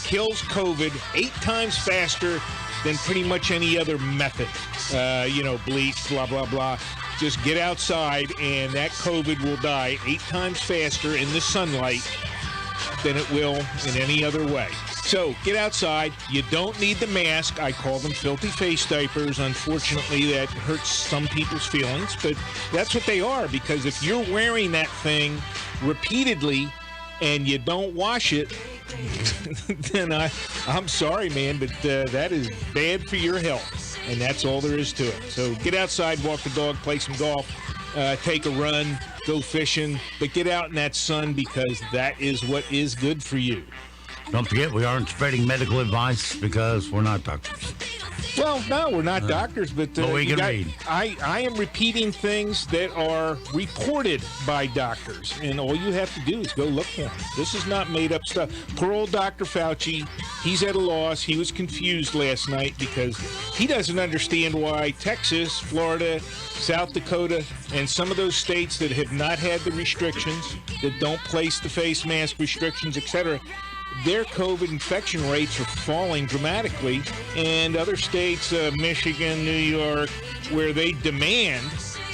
kills COVID 8 times faster than pretty much any other method. Bleach, blah, blah, blah. Just get outside, and that COVID will die 8 times faster in the sunlight than it will in any other way. So get outside. You don't need the mask. I call them filthy face diapers. Unfortunately, that hurts some people's feelings, but that's what they are, because if you're wearing that thing repeatedly and you don't wash it, then I'm sorry, man, but that is bad for your health, and that's all there is to it. So get outside, walk the dog, play some golf, take a run, go fishing, but get out in that sun, because that is what is good for you. Don't forget, we aren't spreading medical advice because we're not doctors. Well, no, we're not doctors, but we can read. I am repeating things that are reported by doctors, and all you have to do is go look for them. This is not made-up stuff. Poor old Dr. Fauci, he's at a loss. He was confused last night because he doesn't understand why Texas, Florida, South Dakota, and some of those states that have not had the restrictions, that don't place the face mask restrictions, etc., their COVID infection rates are falling dramatically, and other states, Michigan, New York, where they demand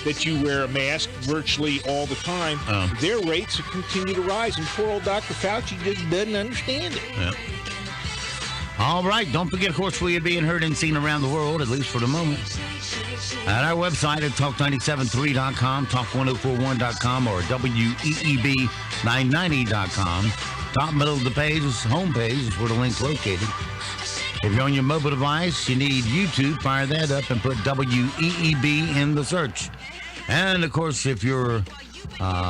that you wear a mask virtually all the time, their rates continue to rise, and poor old Dr. Fauci just doesn't understand it. Yeah. All right, don't forget, of course, we are being heard and seen around the world, at least for the moment, at our website at talk973.com, talk1041.com, or WEEB990.com. Top middle of the page is homepage is where the link's located. If you're on your mobile device, you need YouTube. Fire that up and put WEEB in the search. And, of course, if you're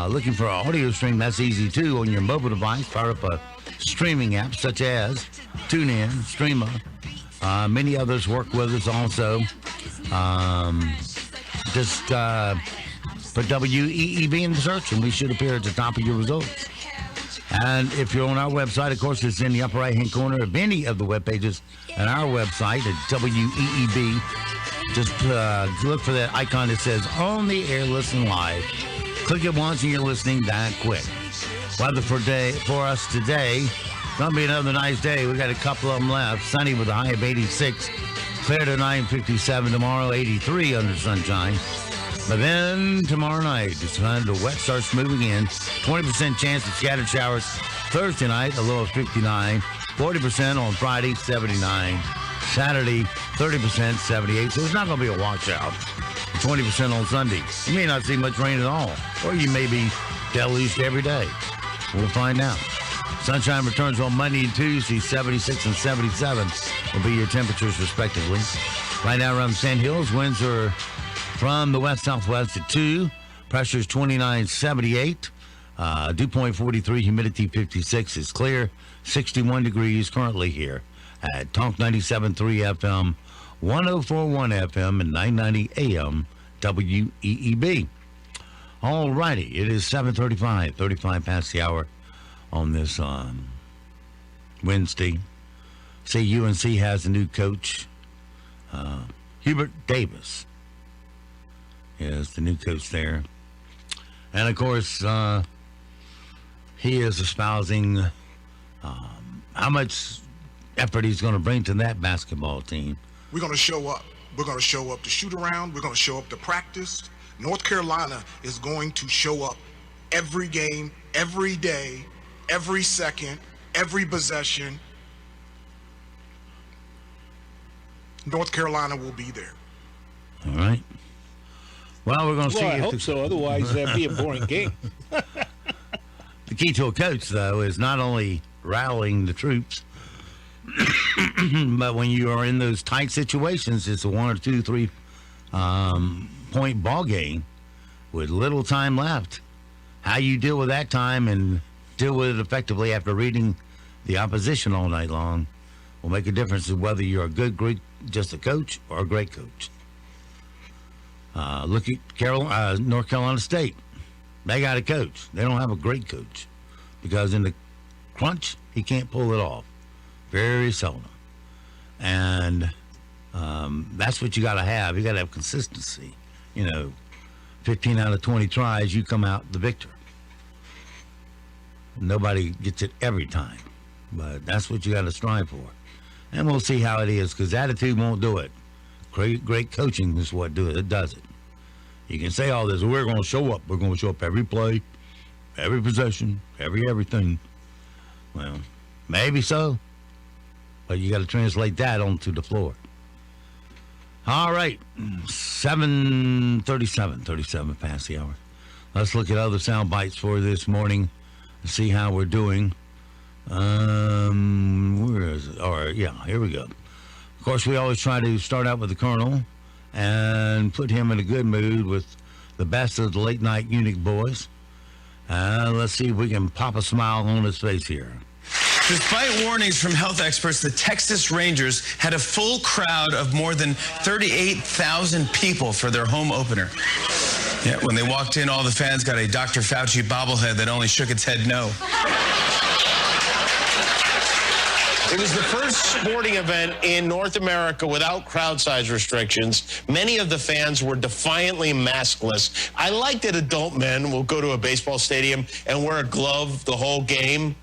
looking for an audio stream, that's easy, too, on your mobile device. Fire up a streaming app such as TuneIn, Streamer. Many others work with us also. Just put WEEB in the search, and we should appear at the top of your results. And if you're on our website, of course, it's in the upper right-hand corner of any of the web pages at our website at WEEB. Just look for that icon that says On the Air Listen Live. Click it once and you're listening that quick. Weather for us today, going to be another nice day. We got a couple of them left. Sunny with a high of 86. Clear to 9:57 tomorrow, 83 under sunshine. But then tomorrow night, the wet starts moving in. 20% chance of scattered showers Thursday night, a low of 59. 40% on Friday, 79. Saturday, 30%, 78. So it's not going to be a washout. 20% on Sunday. You may not see much rain at all, or you may be deluged every day. We'll find out. Sunshine returns on Monday and Tuesday, 76 and 77 will be your temperatures respectively. Right now around the Sand Hills, winds are from the west-southwest at 2. Pressure is 2978. Dew point 43. Humidity 56. It's clear. 61 degrees currently here at Talk 97.3 FM, 104.1 FM, and 990 AM WEEB. All righty. It is 7:35. 35 past the hour on this Wednesday. See, UNC has a new coach. Hubert Davis is the new coach there. And, of course, he is espousing how much effort he's going to bring to that basketball team. We're going to show up. We're going to show up to shoot around. We're going to show up to practice. North Carolina is going to show up every game, every day, every second, every possession. North Carolina will be there. All right. Well, we're going to see. I hope so. Otherwise, that'd be a boring game. The key to a coach, though, is not only rallying the troops, but when you are in those tight situations, it's a 1 or 2, 3 point ball game with little time left. How you deal with that time and deal with it effectively after reading the opposition all night long will make a difference in whether you're a good, great, just a coach or a great coach. Look at North Carolina State. They got a coach. They don't have a great coach because in the crunch, he can't pull it off. Very seldom. And that's what you got to have. You got to have consistency. 15 out of 20 tries, you come out the victor. Nobody gets it every time. but that's what you got to strive for. And we'll see how it is, because attitude won't do it. Great coaching is what does it. You can say all this, we're going to show up. We're going to show up every play, every possession, everything. Well, maybe so, but you got to translate that onto the floor. All right, 37 past the hour. Let's look at other sound bites for this morning and see how we're doing. Where is it? All right, yeah, here we go. Of course, we always try to start out with the Colonel and put him in a good mood with the best of the late night Unique boys. Let's see if we can pop a smile on his face here. Despite warnings from health experts, the Texas Rangers had a full crowd of more than 38,000 people for their home opener. Yeah, when they walked in, all the fans got a Dr. Fauci bobblehead that only shook its head no. It was the first sporting event in North America without crowd size restrictions. Many of the fans were defiantly maskless. I like that adult men will go to a baseball stadium and wear a glove the whole game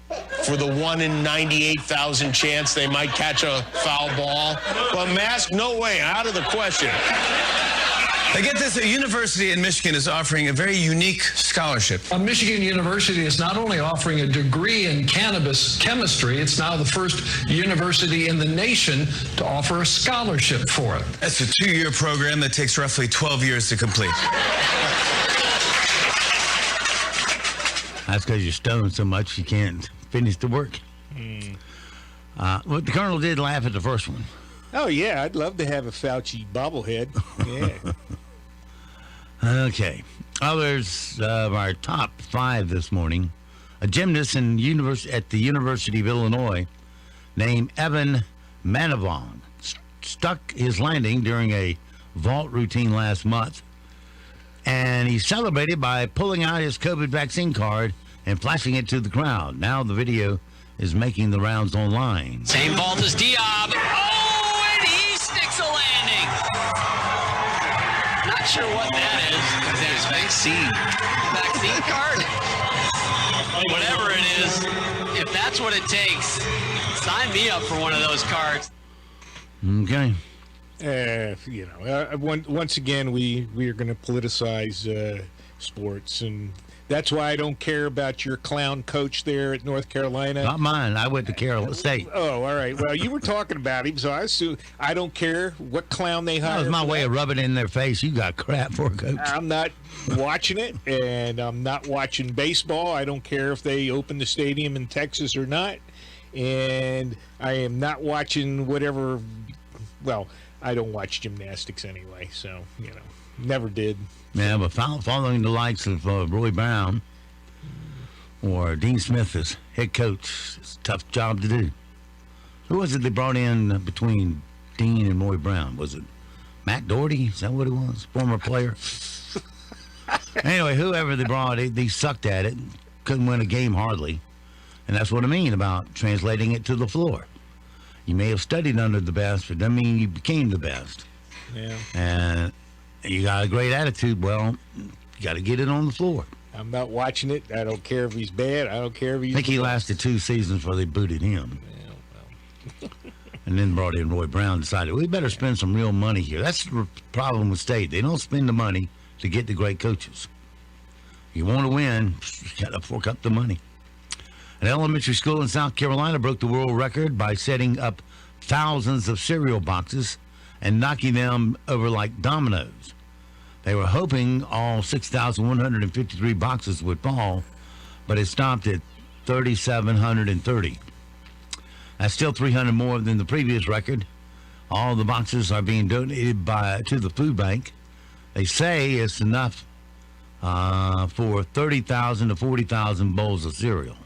for the 1 in 98,000 chance they might catch a foul ball. But mask, no way, out of the question. I get this, a university in Michigan is offering a very unique scholarship. Michigan University is not only offering a degree in cannabis chemistry, it's now the first university in the nation to offer a scholarship for it. That's a 2-year program that takes roughly 12 years to complete. That's because you're stoned so much you can't finish the work. Well, the Colonel did laugh at the first one. Oh, yeah, I'd love to have a Fauci bobblehead. Yeah. Okay. Others of our top 5 this morning. A gymnast at the University of Illinois named Evan Manavong stuck his landing during a vault routine last month. And he celebrated by pulling out his COVID vaccine card and flashing it to the crowd. Now the video is making the rounds online. Same vault as Diab. Not sure what that is. There's vaccine card. Whatever it is, if that's what it takes, sign me up for one of those cards. Okay. Once again, we are going to politicize sports, and that's why I don't care about your clown coach there at North Carolina. Not mine. I went to Carolina State. Oh, all right. Well, you were talking about him, so I don't care what clown they hire. That was my way of rubbing it in their face. You got crap for a coach. I'm not watching it, and I'm not watching baseball. I don't care if they open the stadium in Texas or not. And I am not watching whatever. Well, I don't watch gymnastics anyway, so, never did. Yeah, but following the likes of Roy Brown or Dean Smith as head coach, it's a tough job to do. Who was it they brought in between Dean and Roy Brown? Was it Matt Doherty? Is that what it was? Former player? Anyway, whoever they brought, they sucked at it. Couldn't win a game hardly. And that's what I mean about translating it to the floor. You may have studied under the best, but doesn't mean you became the best. Yeah. And you got a great attitude, well, you got to get it on the floor. I'm not watching it. I don't care if he's bad. I don't care if he's... I think he lasted 2 seasons before they booted him. Yeah, well. And then brought in Roy Brown, decided, we better spend some real money here. That's the problem with State. They don't spend the money to get the great coaches. You want to win, you got to fork up the money. An elementary school in South Carolina broke the world record by setting up thousands of cereal boxes and knocking them over like dominoes. They were hoping all 6,153 boxes would fall, but it stopped at 3,730. That's still 300 more than the previous record. All the boxes are being donated to the food bank. They say it's enough for 30,000 to 40,000 bowls of cereal.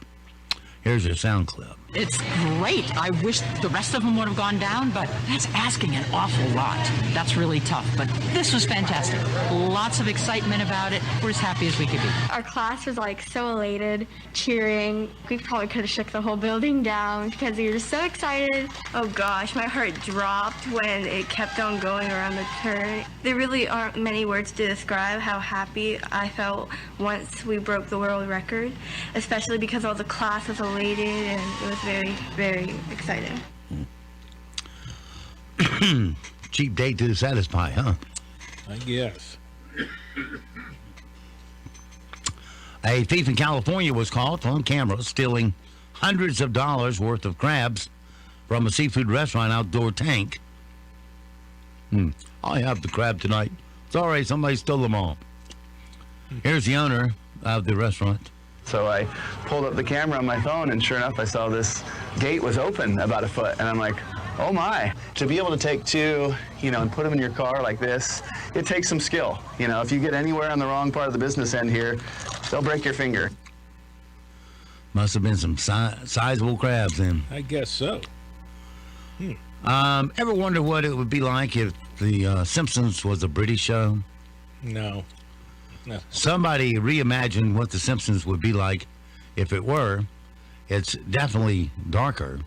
Here's your sound clip. It's great. I wish the rest of them would have gone down, but that's asking an awful lot. That's really tough, but this was fantastic. Lots of excitement about it. We're as happy as we could be. Our class was so elated, cheering. We probably could have shook the whole building down because we were so excited. Oh gosh, my heart dropped when it kept on going around the turn. There really aren't many words to describe how happy I felt once we broke the world record, especially because all the class was elated and it was very, very exciting. Cheap date to satisfy, huh? I guess. A thief in California was caught on camera stealing hundreds of dollars worth of crabs from a seafood restaurant outdoor tank. I have the crab tonight. Sorry, somebody stole them all. Here's the owner of the restaurant. So I pulled up the camera on my phone, and sure enough, I saw this gate was open about a foot, and I'm like, oh my. To be able to take two, and put them in your car like this, it takes some skill. If you get anywhere on the wrong part of the business end here, they'll break your finger. Must have been some sizable crabs then. I guess so. Ever wonder what it would be like if the Simpsons was a British show? No. Somebody reimagined what the Simpsons would be like if it were. It's definitely darker.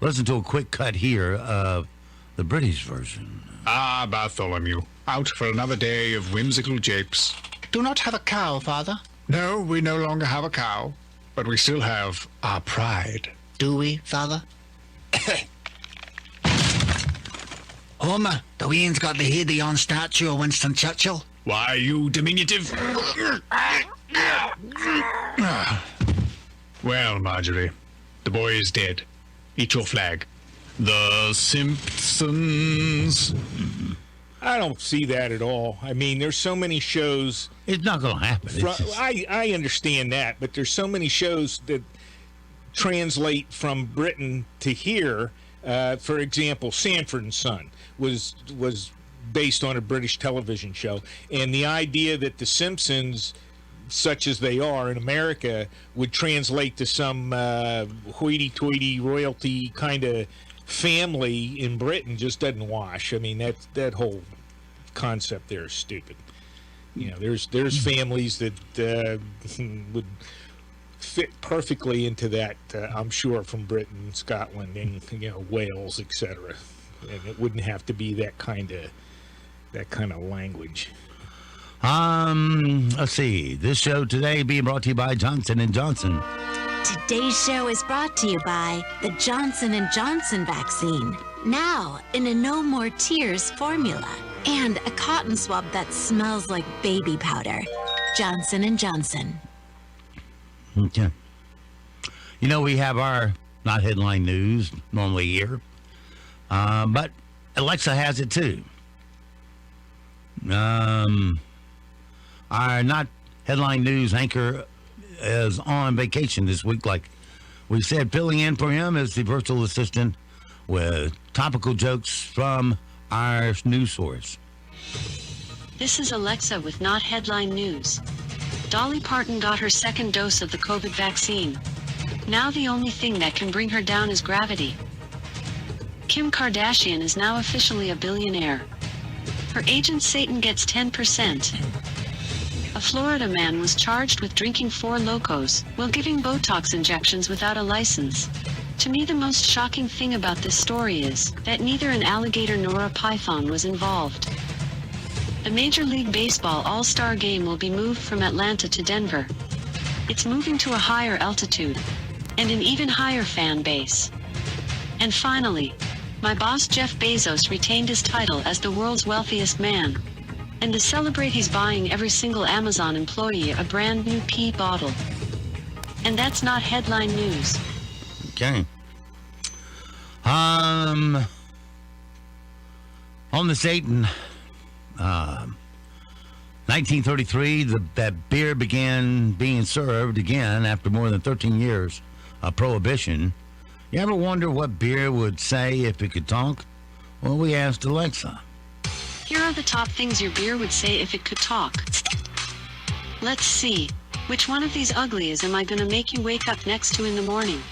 Listen to a quick cut here of the British version. Ah, Bartholomew, out for another day of whimsical japes. Do not have a cow, Father. No, we no longer have a cow, but we still have our pride. Do we, Father? Homer, the Ween's got the head on statue of Winston Churchill. Why, you diminutive? Well, Marjorie, the boy is dead. Eat your flag. The Simpsons. I don't see that at all. I mean, there's so many shows. It's not going to happen. I understand that, but there's so many shows that translate from Britain to here. For example, Sanford and Son was based on a British television show, and the idea that the Simpsons, such as they are in America, would translate to some hoity-toity royalty kind of family in Britain just doesn't wash. I mean, that whole concept there is stupid. There's families that would fit perfectly into that, I'm sure, from Britain, Scotland, and Wales, etc. And it wouldn't have to be that kind of language. Let's see. This show today being brought to you by Johnson & Johnson. Today's show is brought to you by the Johnson & Johnson vaccine. Now in a no more tears formula. And a cotton swab that smells like baby powder. Johnson & Johnson. Okay. We have our not headline news normally here. But Alexa has it too. Our not headline news anchor is on vacation this week, like we said. Filling in for him is the virtual assistant with topical jokes from our news source. This is Alexa with not headline news. Dolly Parton got her second dose of the COVID vaccine. Now the only thing that can bring her down is gravity. Kim Kardashian is now officially a billionaire. Her agent Satan gets 10%. A Florida man was charged with drinking 4 Locos while giving Botox injections without a license. To me, the most shocking thing about this story is that neither an alligator nor a python was involved. The Major League Baseball All-Star Game will be moved from Atlanta to Denver. It's moving to a higher altitude and an even higher fan base. And finally, my boss Jeff Bezos retained his title as the world's wealthiest man. And to celebrate, he's buying every single Amazon employee a brand new pee bottle. And that's not headline news. Okay. On this date in 1933, that beer began being served again after more than 13 years of prohibition. You ever wonder what beer would say if it could talk? Well, we asked Alexa. Here are the top things your beer would say if it could talk. Let's see. Which one of these uglies am I gonna make you wake up next to in the morning?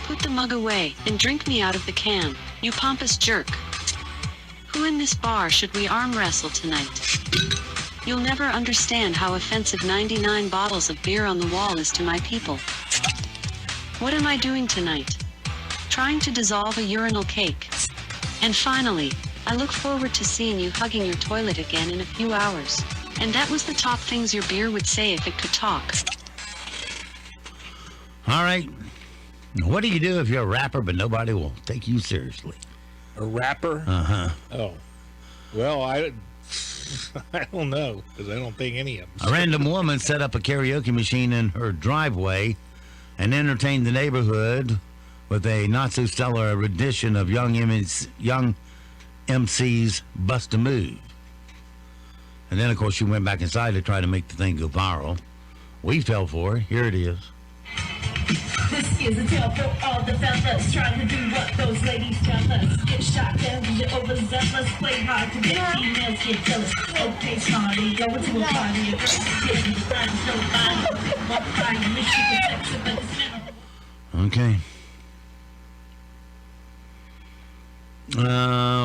Put the mug away and drink me out of the can, you pompous jerk. Who in this bar should we arm wrestle tonight? You'll never understand how offensive 99 bottles of beer on the wall is to my people. What am I doing tonight? Trying to dissolve a urinal cake. And finally, I look forward to seeing you hugging your toilet again in a few hours. And that was the top things your beer would say if it could talk. All right. What do you do if you're a rapper but nobody will take you seriously? A rapper? Uh-huh. Oh. Well, I don't know, because I don't think any of them. A random woman set up a karaoke machine in her driveway and entertained the neighborhood with a not-so-stellar rendition of young MC's Bust a Move. And then, of course, she went back inside to try to make the thing go viral. We fell for it. Here it is. This is a tale for all the fellas trying to do what those ladies tell us. Get shot down because you're overzealous. Play hard to get females get jealous. Okay, smarty, going to a party. A girl getting the grind, so fine. More fine, wish you could sex it, but it's never. Okay.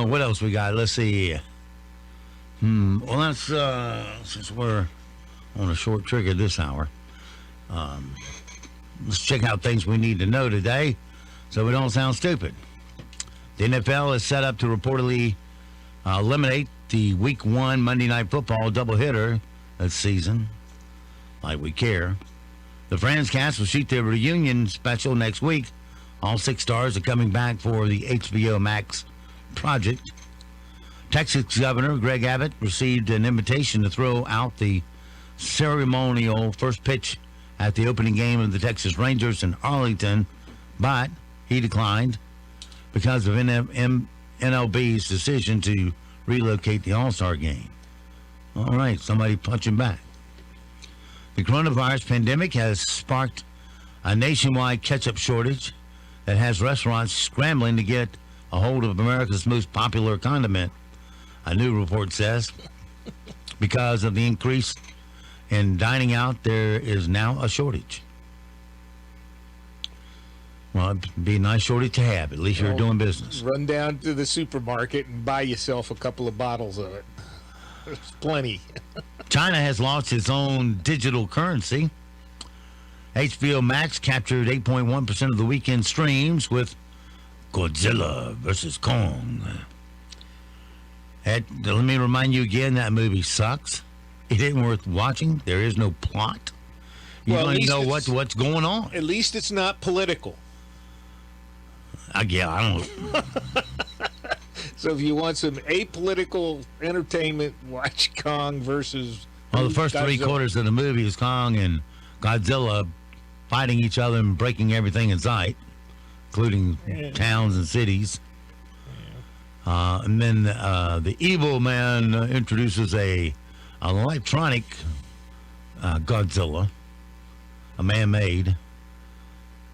What else we got? Let's see. Well, that's since we're on a short trigger this hour. Let's check out things we need to know today so we don't sound stupid. The NFL is set up to reportedly eliminate the Week 1 Monday Night Football doubleheader this season. Like we care. The Friends cast will shoot their reunion special next week. All 6 stars are coming back for the HBO Max project. Texas Governor Greg Abbott received an invitation to throw out the ceremonial first pitch at the opening game of the Texas Rangers in Arlington, but he declined because of MLB's decision to relocate the All-Star game. All right, somebody punch him back. The coronavirus pandemic has sparked a nationwide ketchup shortage that has restaurants scrambling to get a hold of America's most popular condiment, a new report says. Because of the increase in dining out, there is now a shortage. Well, it'd be a nice shortage to have. At least you're doing business. Run down to the supermarket and buy yourself a couple of bottles of it. There's plenty. China has launched its own digital currency. HBO Max captured 8.1% of the weekend streams with Godzilla vs. Kong. Let me remind you again, that movie sucks. It ain't worth watching. There is no plot. You don't even know what's going on. At least it's not political. I don't. So if you want some apolitical entertainment, watch Kong versus. Well, the first Godzilla. 3 quarters of the movie is Kong and Godzilla fighting each other and breaking everything in sight, including towns and cities. And then the evil man introduces an electronic Godzilla, a man-made,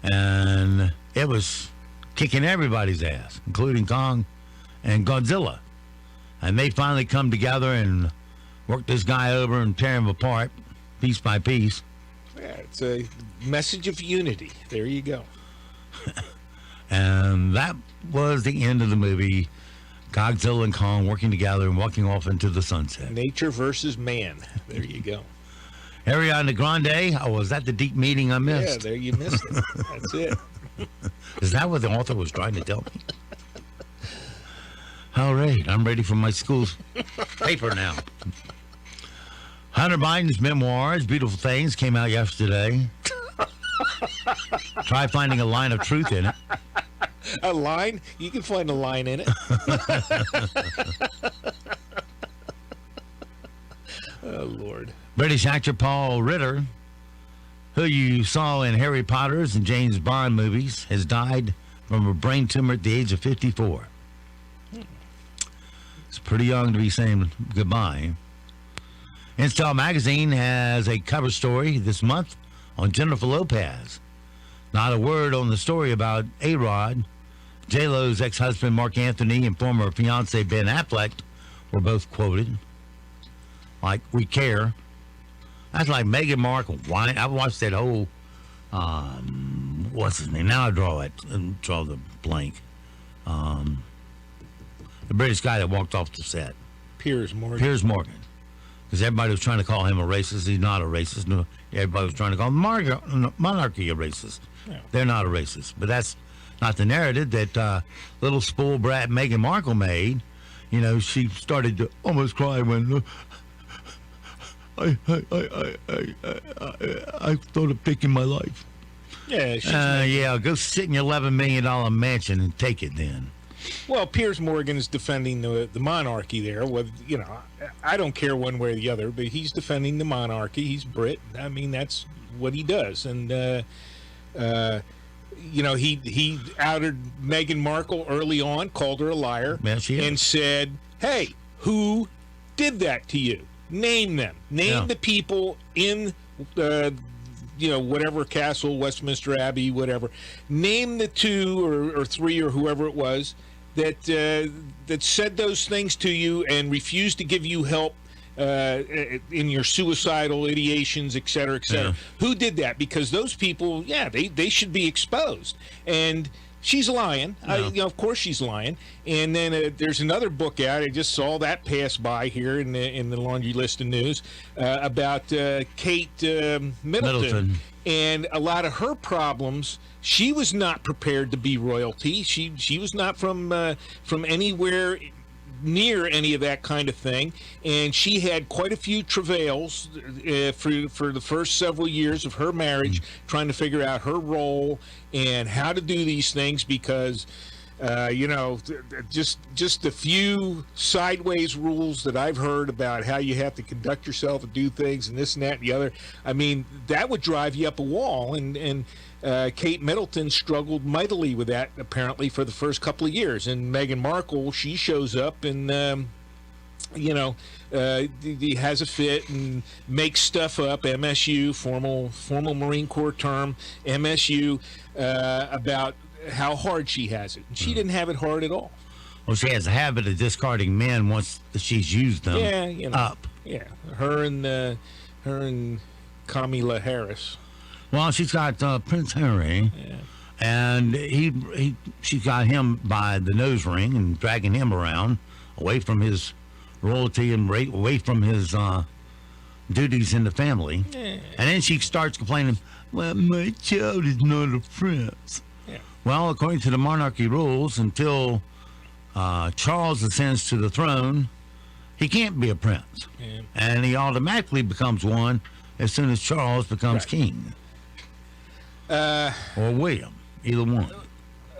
and it was kicking everybody's ass, including Kong and Godzilla. And they finally come together and work this guy over and tear him apart, piece by piece. Yeah, it's a message of unity. There you go. And that was the end of the movie. Godzilla and Kong working together and walking off into the sunset. Nature versus man. There you go. Ariana Grande. Oh, was that the deep meaning I missed? Yeah, there you missed it. That's it. Is that what the author was trying to tell me? All right, I'm ready for my school's paper now. Hunter Biden's memoirs, Beautiful Things, came out yesterday. Try finding a line of truth in it. A line? You can find a line in it. Oh, Lord. British actor Paul Ritter, who you saw in Harry Potter's and James Bond movies, has died from a brain tumor at the age of 54. It's pretty young to be saying goodbye. InStyle magazine has a cover story this month on Jennifer Lopez. Not a word on the story about A-Rod. J-Lo's ex-husband Mark Anthony and former fiance Ben Affleck were both quoted. Like, we care. That's like Meghan Markle. Why? I watched that whole, what's his name? Now I draw the blank. The British guy that walked off the set. Piers Morgan. Because everybody was trying to call him a racist. He's not a racist. No, everybody was trying to call monarchy a racist. Yeah. They're not a racist. But that's not the narrative that little spoiled brat Meghan Markle made. You know, she started to almost cry when I thought of taking my life. Yeah, go sit in your $11 million mansion and take it then. Well, Piers Morgan is defending the monarchy there. With I don't care one way or the other, but he's defending the monarchy. He's Brit. I mean, that's what he does. And he outed Meghan Markle early on, called her a liar, and said, "Hey, who did that to you? Name them. Name the people in whatever castle, Westminster Abbey, whatever. Name the 2 or 3 or whoever it was that said those things to you and refused to give you help in your suicidal ideations, et cetera, et cetera. Who did that? Because those people, they should be exposed." And she's lying. Of course she's lying. And then there's another book out. I just saw that pass by here in the laundry list of news about Kate Middleton. And a lot of her problems, she was not prepared to be royalty. She was not from anywhere near any of that kind of thing, and she had quite a few travails for the first several years of her marriage, trying to figure out her role and how to do these things, because just a few sideways rules that I've heard about how you have to conduct yourself and do things and this and that and the other. I mean, that would drive you up a wall, and Kate Middleton struggled mightily with that, apparently, for the first couple of years. And Meghan Markle, she shows up and, he has a fit and makes stuff up, MSU, formal Marine Corps term, MSU, about how hard she has it. And she didn't have it hard at all. Well, she has a habit of discarding men once she's used them up. Yeah, her and Kamala Harris. Well, she's got Prince Harry, and she got him by the nose ring and dragging him around away from his royalty and away from his duties in the family. And then she starts complaining, "Well, my child is not a prince." Well, according to the monarchy rules, until Charles ascends to the throne, he can't be a prince. And he automatically becomes one as soon as Charles becomes king. Or William, either one.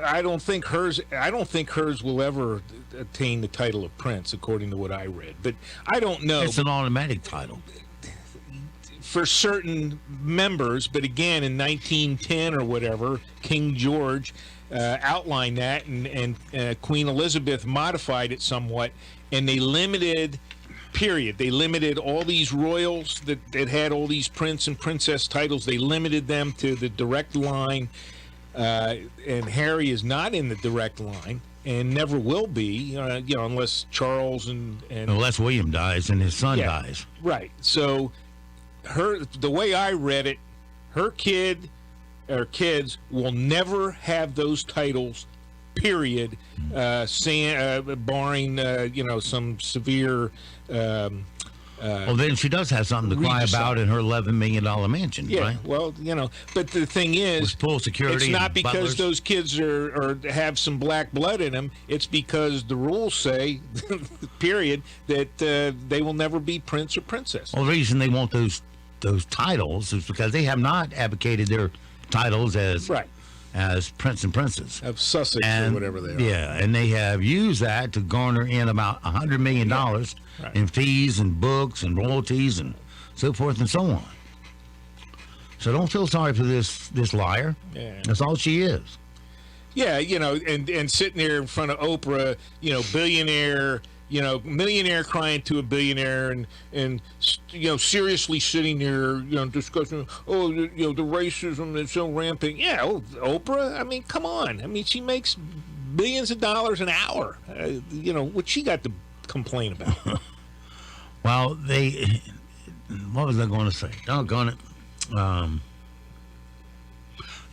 I don't think hers will ever attain the title of prince, according to what I read. But I don't know. It's an automatic title for certain members. But again, in 1910 or whatever, King George outlined that, and Queen Elizabeth modified it somewhat, and they limited. They limited all these royals that had all these prince and princess titles. They limited them to the direct line, and Harry is not in the direct line and never will be, unless Charles and unless William dies and his son dies. Right. So, the way I read it, her kid or kids will never have those titles. Period. Barring some severe. Well, then she does have something to cry about in her $11 million mansion, right? Well, but the thing is, with full security, it's not because butlers. Those kids are have some black blood in them. It's because the rules say, period, that they will never be prince or princess. Well, the reason they want those titles is because they have not advocated their titles as prince and princess of Sussex or whatever they are. Yeah, and they have used that to garner in about $100 million in fees and books and royalties and so forth and so on. So don't feel sorry for this liar. Yeah. That's all she is. Yeah, and sitting there in front of Oprah, billionaire, millionaire crying to a billionaire, and seriously sitting there, discussing, the racism that's so rampant. Yeah, Oprah. I mean, come on. I mean, she makes billions of dollars an hour. What she got to complain about? Well, what was I going to say? Doggone it.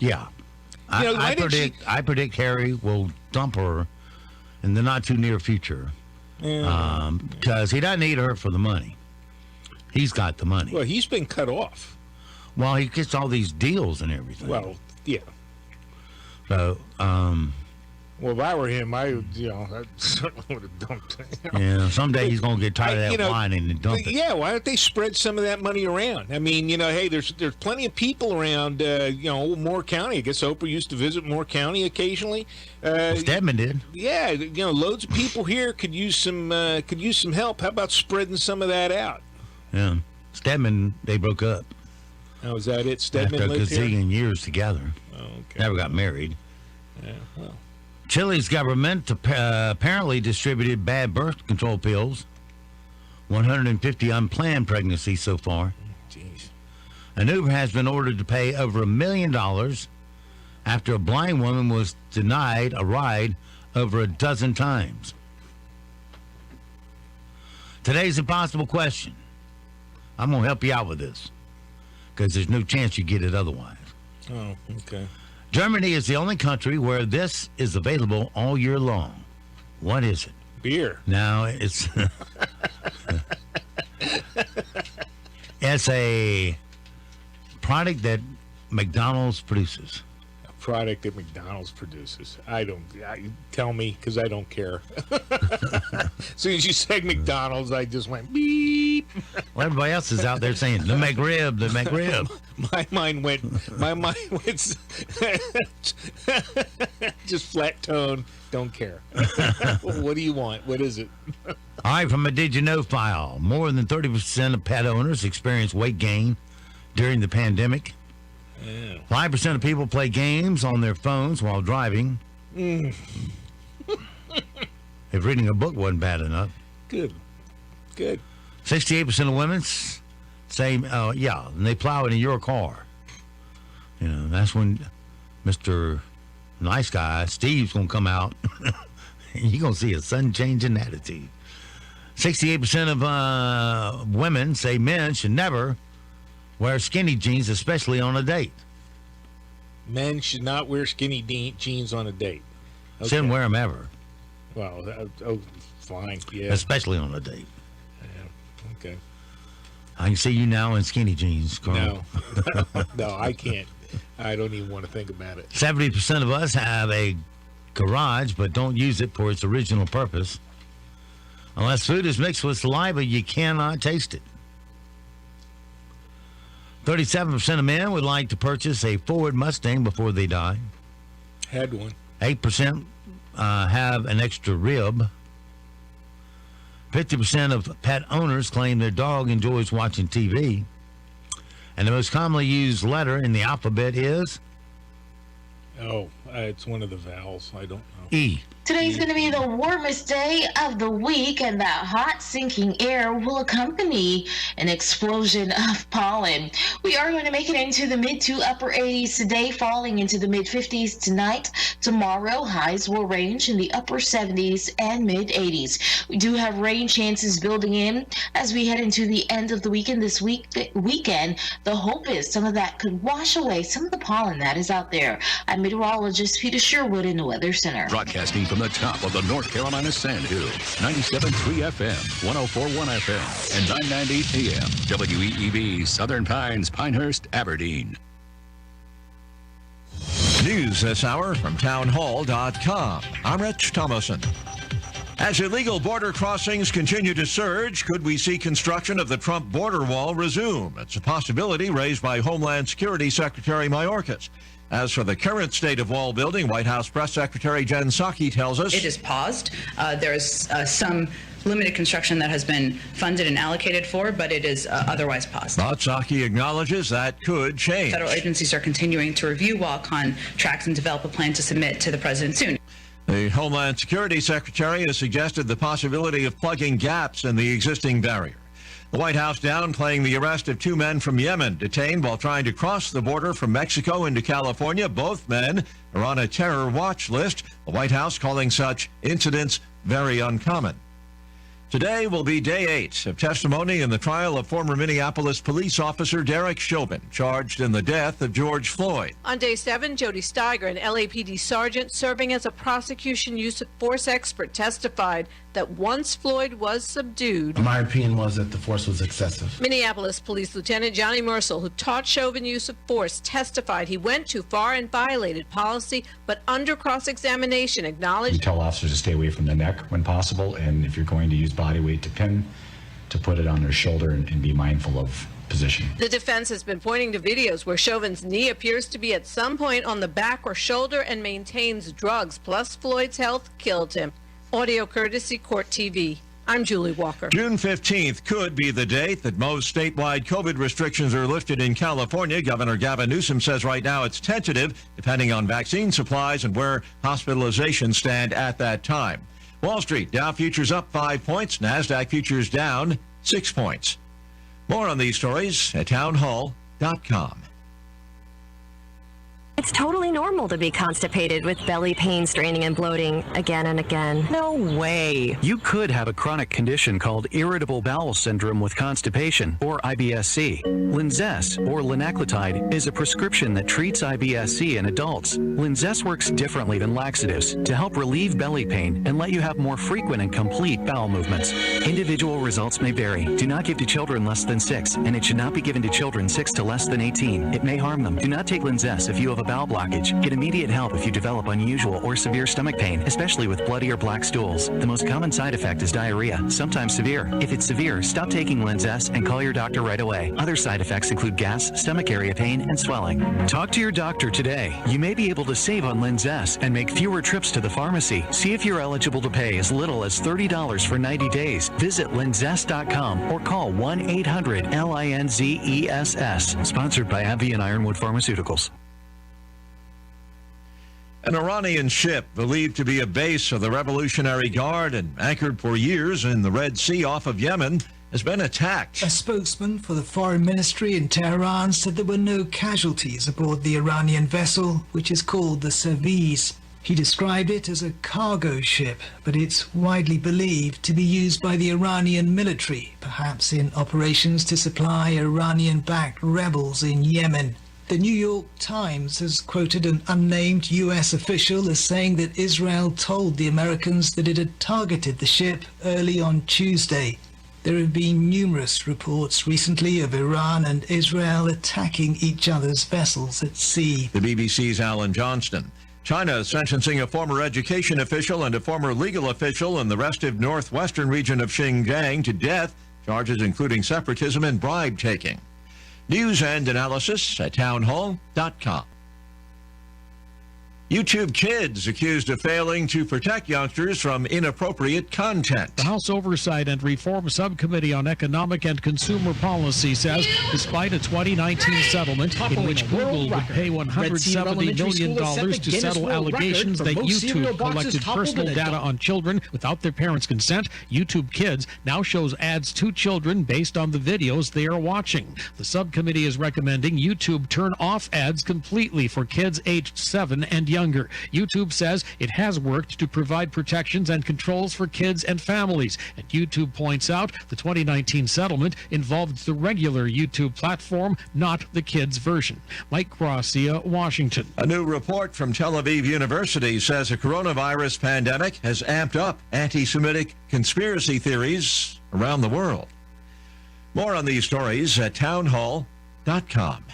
Yeah. I predict Harry will dump her in the not too near future. Because he doesn't need her for the money. He's got the money. Well, he's been cut off. Well, he gets all these deals and everything. Well, yeah. So, Well, if I were him, I certainly would have dumped it. Yeah, someday he's going to get tired of that whining and dump it. Yeah, why don't they spread some of that money around? I mean, hey, there's plenty of people around, Moore County. I guess Oprah used to visit Moore County occasionally. Stedman did. Yeah, loads of people here could use some help. How about spreading some of that out? Yeah, Stedman, they broke up. Oh, is that it? Stedman after a lived here? gazillion years together. Oh, okay. Never got married. Yeah, well. Chile's government apparently distributed bad birth control pills. 150 unplanned pregnancies so far. Jeez. An Uber has been ordered to pay over $1 million after a blind woman was denied a ride over a dozen times. Today's impossible question. I'm going to help you out with this because there's no chance you get it otherwise. Oh, okay. Germany is the only country where this is available all year long. What is it? Beer. Now, it's it's a product that McDonald's produces. A product that McDonald's produces. Tell me, because I don't care. As soon as you said McDonald's, I just went beep. Well, everybody else is out there saying the McRib, the McRib. My mind went just flat tone. Don't care. What do you want? What is it? All right, from a Did You Know file, more than 30% of pet owners experience weight gain during the pandemic. Yeah. 5% of people play games on their phones while driving. If reading a book wasn't bad enough. Good. 68% of women say, and they plow it in your car. That's when Mr. Nice Guy, Steve's going to come out. And you're going to see a sun-changing attitude. 68% of women say men should never wear skinny jeans, especially on a date. Men should not wear skinny jeans on a date. Okay. Shouldn't wear them ever. Well, fine, yeah. Especially on a date. Yeah, okay. I can see you now in skinny jeans, Carl. No, I can't. I don't even want to think about it. 70% of us have a garage, but don't use it for its original purpose. Unless food is mixed with saliva, you cannot taste it. 37% of men would like to purchase a Ford Mustang before they die. Had one. 8% have an extra rib. 50% of pet owners claim their dog enjoys watching TV. And the most commonly used letter in the alphabet is? It's one of the vowels. I don't know. E. Today's going to be the warmest day of the week, and that hot, sinking air will accompany an explosion of pollen. We are going to make it into the mid to upper 80s today, falling into the mid 50s tonight. Tomorrow, highs will range in the upper 70s and mid 80s. We do have rain chances building in as we head into the end of the weekend. This weekend, the hope is some of that could wash away some of the pollen that is out there. I'm meteorologist Peter Sherwood in the Weather Center. Broadcasting from the top of the North Carolina Sand Hills, 97.3 FM, 104.1 FM, and 990 AM, WEEB, Southern Pines, Pinehurst, Aberdeen. News this hour from townhall.com. I'm Rich Thomason. As illegal border crossings continue to surge, could we see construction of the Trump border wall resume? It's a possibility raised by Homeland Security Secretary Mayorkas. As for the current state of wall building, White House Press Secretary Jen Psaki tells us it is paused. There's some limited construction that has been funded and allocated for, but it is otherwise paused. But Psaki acknowledges that could change. Federal agencies are continuing to review wall contracts and develop a plan to submit to the president soon. The Homeland Security Secretary has suggested the possibility of plugging gaps in the existing barrier. The White House downplaying the arrest of two men from Yemen detained while trying to cross the border from Mexico into California. Both men are on a terror watch list. The White House calling such incidents very uncommon. Today will be day 8 of testimony in the trial of former Minneapolis police officer Derek Chauvin, charged in the death of George Floyd. On day 7, Jody Steiger, an LAPD sergeant serving as a prosecution use of force expert, testified that once Floyd was subdued, my opinion was that the force was excessive. Minneapolis Police Lieutenant Johnny Mercil, who taught Chauvin use of force, testified he went too far and violated policy, but under cross-examination acknowledged... We tell officers to stay away from the neck when possible, and if you're going to use body weight to pin, to put it on their shoulder and be mindful of position. The defense has been pointing to videos where Chauvin's knee appears to be at some point on the back or shoulder and maintains drugs, plus Floyd's health killed him. Audio courtesy Court TV. I'm Julie Walker. June 15th could be the date that most statewide COVID restrictions are lifted in California. Governor Gavin Newsom says right now it's tentative, depending on vaccine supplies and where hospitalizations stand at that time. Wall Street, Dow futures up 5 points, NASDAQ futures down 6 points. More on these stories at townhall.com. It's totally normal to be constipated with belly pain, straining, and bloating again and again. No way. You could have a chronic condition called irritable bowel syndrome with constipation, or IBS-C. Linzess, or linaclotide, is a prescription that treats IBS-C in adults. Linzess works differently than laxatives to help relieve belly pain and let you have more frequent and complete bowel movements. Individual results may vary. Do not give to children less than 6, and it should not be given to children 6 to less than 18. It may harm them. Do not take Linzess if you have a bowel blockage. Get immediate help if you develop unusual or severe stomach pain, especially with bloody or black stools. The most common side effect is diarrhea, sometimes severe. If it's severe, stop taking Linzess and call your doctor right away. Other side effects include gas, stomach area pain, and swelling. Talk to your doctor today. You may be able to save on Linzess and make fewer trips to the pharmacy. See if you're eligible to pay as little as $30 for 90 days. Visit linzess.com or call 1-800-LINZESS. Sponsored by AbbVie and Ironwood Pharmaceuticals. An Iranian ship believed to be a base of the Revolutionary Guard and anchored for years in the Red Sea off of Yemen has been attacked. A spokesman for the Foreign Ministry in Tehran said there were no casualties aboard the Iranian vessel, which is called the Service. He described it as a cargo ship, but it's widely believed to be used by the Iranian military, perhaps in operations to supply Iranian-backed rebels in Yemen. The New York Times has quoted an unnamed U.S. official as saying that Israel told the Americans that it had targeted the ship early on Tuesday. There have been numerous reports recently of Iran and Israel attacking each other's vessels at sea. The BBC's Alan Johnston. China is sentencing a former education official and a former legal official in the restive northwestern region of Xinjiang to death, charges including separatism and bribe-taking. News and analysis at townhall.com. YouTube Kids accused of failing to protect youngsters from inappropriate content. The House Oversight and Reform Subcommittee on Economic and Consumer Policy says despite a 2019 settlement in which Google would pay $170 million to settle allegations that YouTube collected personal data on children without their parents' consent, YouTube Kids now shows ads to children based on the videos they are watching. The subcommittee is recommending YouTube turn off ads completely for kids aged 7 and younger. YouTube says it has worked to provide protections and controls for kids and families. And YouTube points out the 2019 settlement involved the regular YouTube platform, not the kids' version. Mike Gracia, Washington. A new report from Tel Aviv University says a coronavirus pandemic has amped up anti-Semitic conspiracy theories around the world. More on these stories at townhall.com.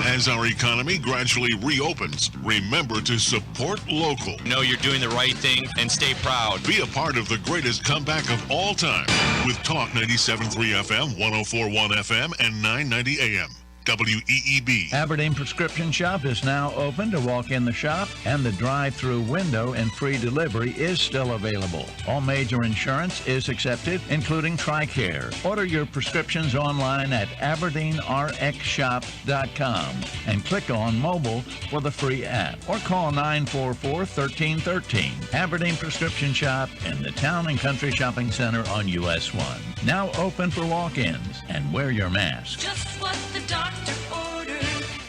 As our economy gradually reopens, remember to support local. Know you're doing the right thing and stay proud. Be a part of the greatest comeback of all time with Talk 97.3 FM, 104.1 FM, and 990 AM. WEEB. Aberdeen Prescription Shop is now open to walk in the shop, and the drive-through window and free delivery is still available. All major insurance is accepted, including TRICARE. Order your prescriptions online at AberdeenRxShop.com and click on mobile for the free app, or call 944-1313. Aberdeen Prescription Shop in the Town and Country Shopping Center on US 1. Now open for walk-ins, and wear your mask. Just what the doctor ordered.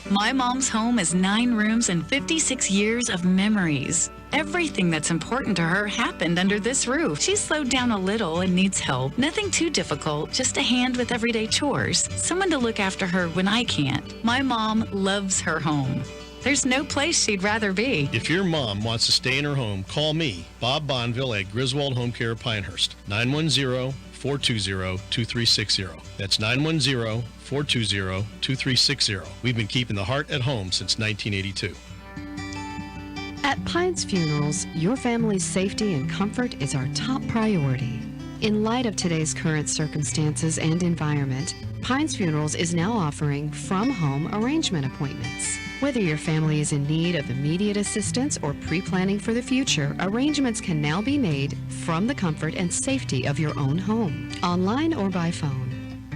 My mom's home is 9 rooms and 56 years of memories. Everything that's important to her happened under this roof. She's slowed down a little and needs help. Nothing too difficult, just a hand with everyday chores. Someone to look after her when I can't. My mom loves her home. There's no place she'd rather be. If your mom wants to stay in her home, call me, Bob Bonville at Griswold Home Care Pinehurst, 910-420-2360. That's 910-420-2360. We've been keeping the heart at home since 1982. At Pines Funerals, your family's safety and comfort is our top priority. In light of today's current circumstances and environment, Pines Funerals is now offering from-home arrangement appointments. Whether your family is in need of immediate assistance or pre-planning for the future, arrangements can now be made from the comfort and safety of your own home, online or by phone.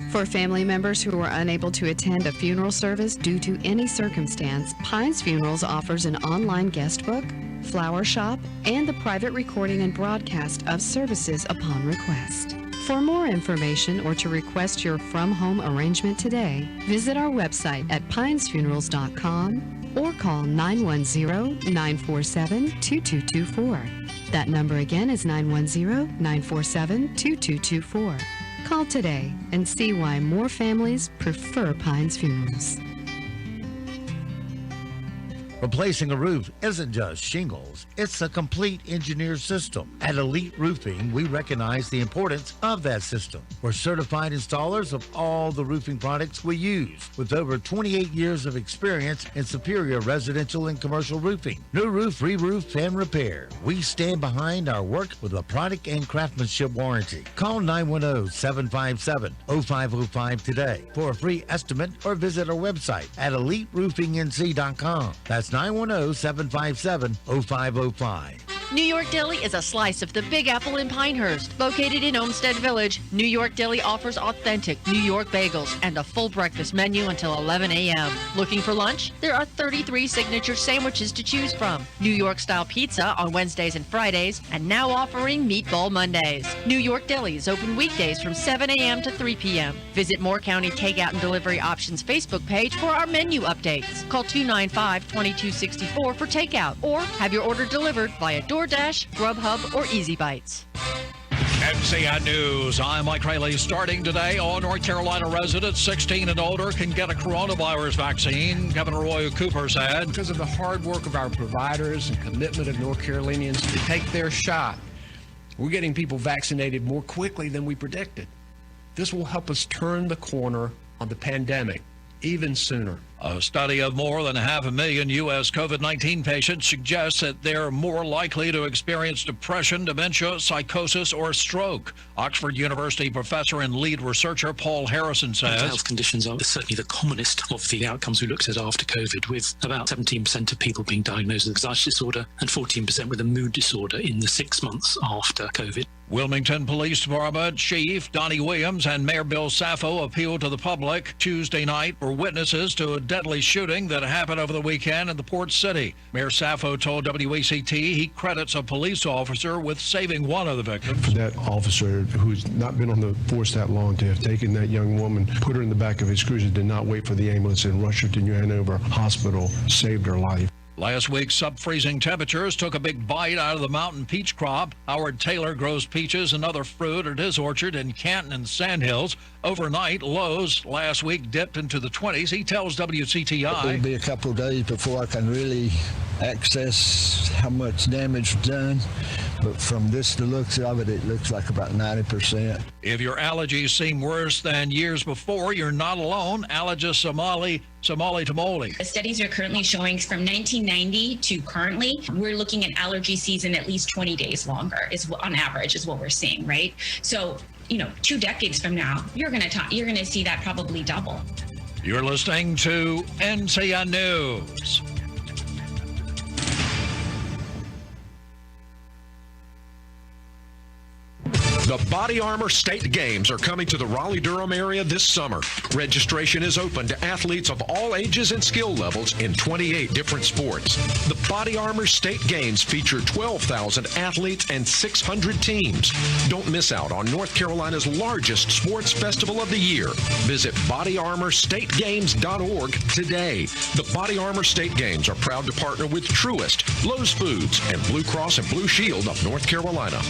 For family members who are unable to attend a funeral service due to any circumstance, Pines Funerals offers an online guest book, flower shop, and the private recording and broadcast of services upon request. For more information or to request your from-home arrangement today, visit our website at pinesfunerals.com or call 910-947-2224. That number again is 910-947-2224. Call today and see why more families prefer Pines Funerals. Replacing a roof isn't just shingles, it's a complete engineered system. At Elite Roofing, we recognize the importance of that system. We're certified installers of all the roofing products we use, with over 28 years of experience in superior residential and commercial roofing. New roof, re-roof, and repair. We stand behind our work with a product and craftsmanship warranty. Call 910-757-0505 today for a free estimate or visit our website at eliteroofingnc.com. That's 910-757-0505. New York Deli is a slice of the Big Apple in Pinehurst. Located in Olmsted Village, New York Deli offers authentic New York bagels and a full breakfast menu until 11 a.m. Looking for lunch? There are 33 signature sandwiches to choose from. New York-style pizza on Wednesdays and Fridays, and now offering Meatball Mondays. New York Deli is open weekdays from 7 a.m. to 3 p.m. Visit Moore County Takeout and Delivery Options Facebook page for our menu updates. Call 295-2264 for takeout, or have your order delivered via DoorDash, Grubhub, or Easy Bites. NCN News. I'm Mike Rayleigh. Starting today, all North Carolina residents 16 and older can get a coronavirus vaccine, Governor Roy Cooper said. Because of the hard work of our providers and commitment of North Carolinians to take their shot, we're getting people vaccinated more quickly than we predicted. This will help us turn the corner on the pandemic even sooner. A study of more than 500,000 U.S. COVID-19 patients suggests that they're more likely to experience depression, dementia, psychosis, or stroke. Oxford University professor and lead researcher Paul Harrison says mental health conditions are certainly the commonest of the outcomes we looked at after COVID, with about 17% of people being diagnosed with anxiety disorder and 14% with a mood disorder in the 6 months after COVID. Wilmington Police Department Chief Donnie Williams and Mayor Bill Saffo appealed to the public Tuesday night for witnesses to a deadly shooting that happened over the weekend in the Port City. Mayor Saffo told WECT he credits a police officer with saving one of the victims. For that officer who's not been on the force that long to have taken that young woman, put her in the back of his cruiser, did not wait for the ambulance and rush her to New Hanover Hospital, saved her life. Last week, sub-freezing temperatures took a big bite out of the mountain peach crop. Howard Taylor grows peaches and other fruit at his orchard in Canton and Sandhills. Overnight, lows last week dipped into the 20s. He tells WCTI. It'll be a couple of days before I can really access how much damage was done. But from the looks of it looks like about 90%. If your allergies seem worse than years before, you're not alone. Allergist Somali Tamoli. The studies are currently showing from 1990 to currently, we're looking at allergy season at least 20 days longer, is on average, is what we're seeing, right? So, 2 decades from now, you're going to see that probably double. You're listening to NCN News. The Body Armor State Games are coming to the Raleigh-Durham area this summer. Registration is open to athletes of all ages and skill levels in 28 different sports. The Body Armor State Games feature 12,000 athletes and 600 teams. Don't miss out on North Carolina's largest sports festival of the year. Visit bodyarmorstategames.org today. The Body Armor State Games are proud to partner with Truist, Lowe's Foods, and Blue Cross and Blue Shield of North Carolina.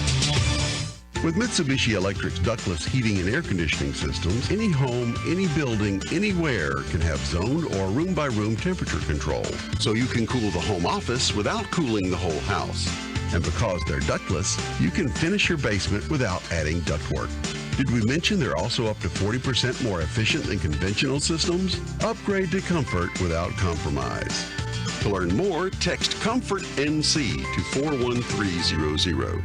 With Mitsubishi Electric's ductless heating and air conditioning systems, any home, any building, anywhere can have zoned or room-by-room temperature control. So you can cool the home office without cooling the whole house. And because they're ductless, you can finish your basement without adding ductwork. Did we mention they're also up to 40% more efficient than conventional systems? Upgrade to comfort without compromise. To learn more, text COMFORT-NC to 41300.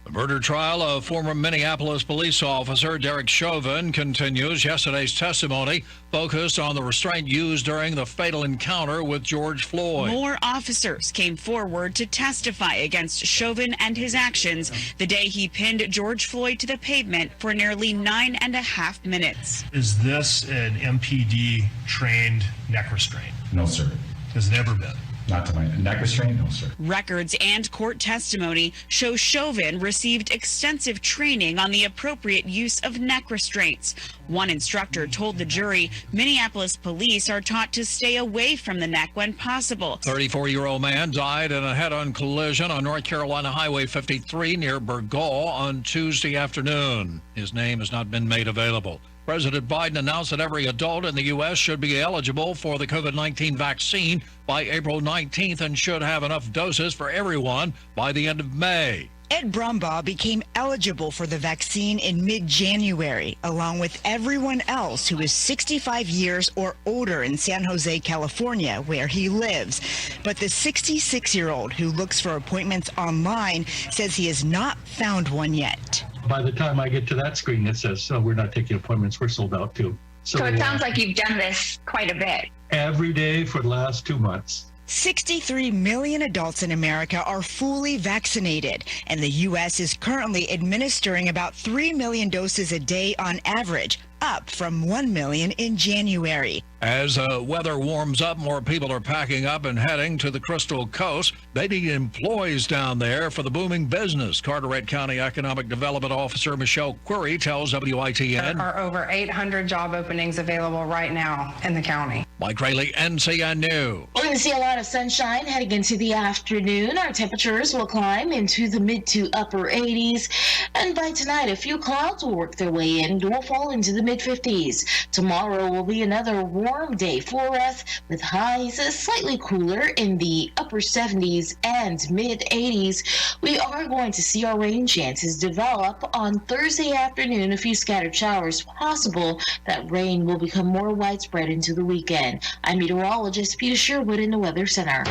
The murder trial of former Minneapolis police officer Derek Chauvin continues. Yesterday's testimony focused on the restraint used during the fatal encounter with George Floyd. More officers came forward to testify against Chauvin and his actions the day he pinned George Floyd to the pavement for nearly 9.5 minutes. Is this an MPD trained neck restraint? No, sir. Has never been. Not to my neck restraint, no, sir. Records and court testimony show Chauvin received extensive training on the appropriate use of neck restraints. One instructor told the jury Minneapolis police are taught to stay away from the neck when possible. 34-year-old man died in a head-on collision on North Carolina Highway 53 near Burgaw on Tuesday afternoon. His name has not been made available. President Biden announced that every adult in the U.S. should be eligible for the COVID-19 vaccine by April 19th and should have enough doses for everyone by the end of May. Ed Brumbaugh became eligible for the vaccine in mid-January, along with everyone else who is 65 years or older in San Jose, California, where he lives. But the 66-year-old who looks for appointments online says he has not found one yet. By the time I get to that screen, it says, "Oh, we're not taking appointments. We're sold out too." So it sounds like you've done this quite a bit. Every day for the last 2 months. 63 million adults in America are fully vaccinated, and the U.S. is currently administering about 3 million doses a day on average, up from 1 million in January. As weather warms up, more people are packing up and heading to the Crystal Coast. They need employees down there for the booming business. Carteret County Economic Development Officer Michelle Query tells WITN. There are over 800 job openings available right now in the county. Mike Rayleigh, NCN News. We're going to see a lot of sunshine heading into the afternoon. Our temperatures will climb into the mid to upper 80s. And by tonight, a few clouds will work their way in and will fall into the mid-50s. Tomorrow will be another warm day for us with highs slightly cooler in the upper 70s and mid-80s. We are going to see our rain chances develop on Thursday afternoon. A few scattered showers possible. That rain will become more widespread into the weekend. I'm meteorologist Peter Sherwood in the Weather Center.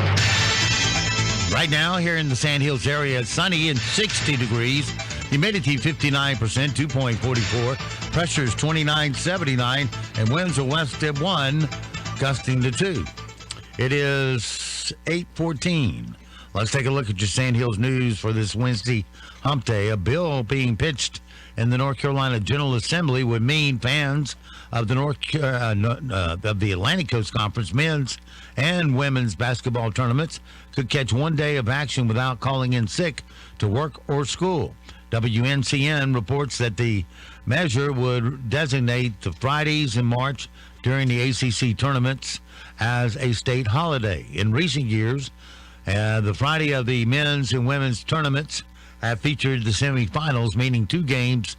Right now, here in the Sand Hills area, it's sunny and 60 degrees. Humidity 59%, 2.44. Pressure is 29.79, and winds are west at 1, gusting to 2. It is 8:14. Let's take a look at your Sand Hills news for this Wednesday hump day. A bill being pitched in the North Carolina General Assembly would mean fans of the of the Atlantic Coast Conference men's and women's basketball tournaments could catch 1 day of action without calling in sick to work or school. WNCN reports that the measure would designate the Fridays in March during the ACC tournaments as a state holiday. In recent years, the Friday of the men's and women's tournaments have featured the semifinals, meaning 2 games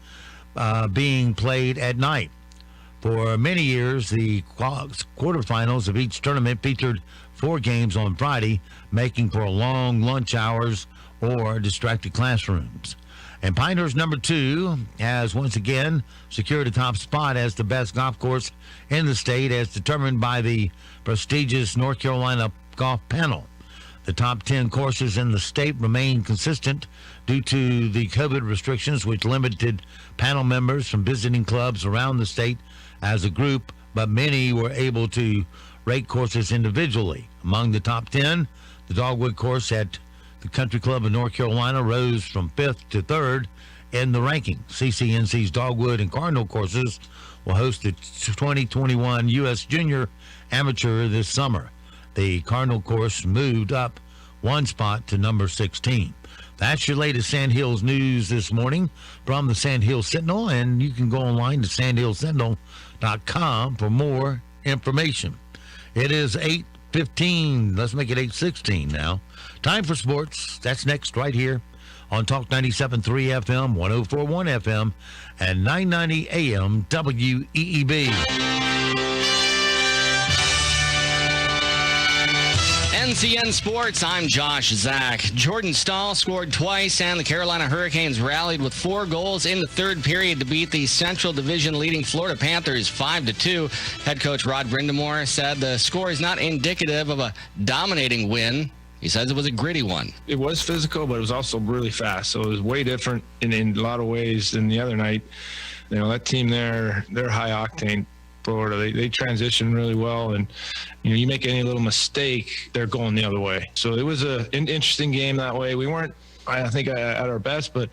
being played at night. For many years, the quarterfinals of each tournament featured 4 games on Friday, making for long lunch hours or distracted classrooms. And Pinehurst number 2 has once again secured a top spot as the best golf course in the state as determined by the prestigious North Carolina Golf Panel. The top 10 courses in the state remain consistent due to the COVID restrictions, which limited panel members from visiting clubs around the state as a group, but many were able to rate courses individually. Among the top 10, the Dogwood course at The Country Club of North Carolina rose from 5th to 3rd in the ranking. CCNC's Dogwood and Cardinal courses will host the 2021 U.S. Junior Amateur this summer. The Cardinal course moved up one spot to number 16. That's your latest Sand Hills news this morning from the Sand Hills Sentinel, and you can go online to sandhillsentinel.com for more information. It is 8:15. Let's make it 8:16 now. Time for sports. That's next right here on Talk 97.3 FM, 104.1 FM, and 990 AM WEEB. NCN Sports, I'm Josh Zach. Jordan Stahl scored twice, and the Carolina Hurricanes rallied with 4 goals in the third period to beat the Central Division leading Florida Panthers 5-2. Head coach Rod Brindamore said the score is not indicative of a dominating win. He says it was a gritty one. It was physical, but it was also really fast, so it was way different in a lot of ways than the other night. You know, that team there, they're high octane. Florida, they transition really well, and you make any little mistake, they're going the other way. So it was an interesting game that way. We weren't, I think, at our best, but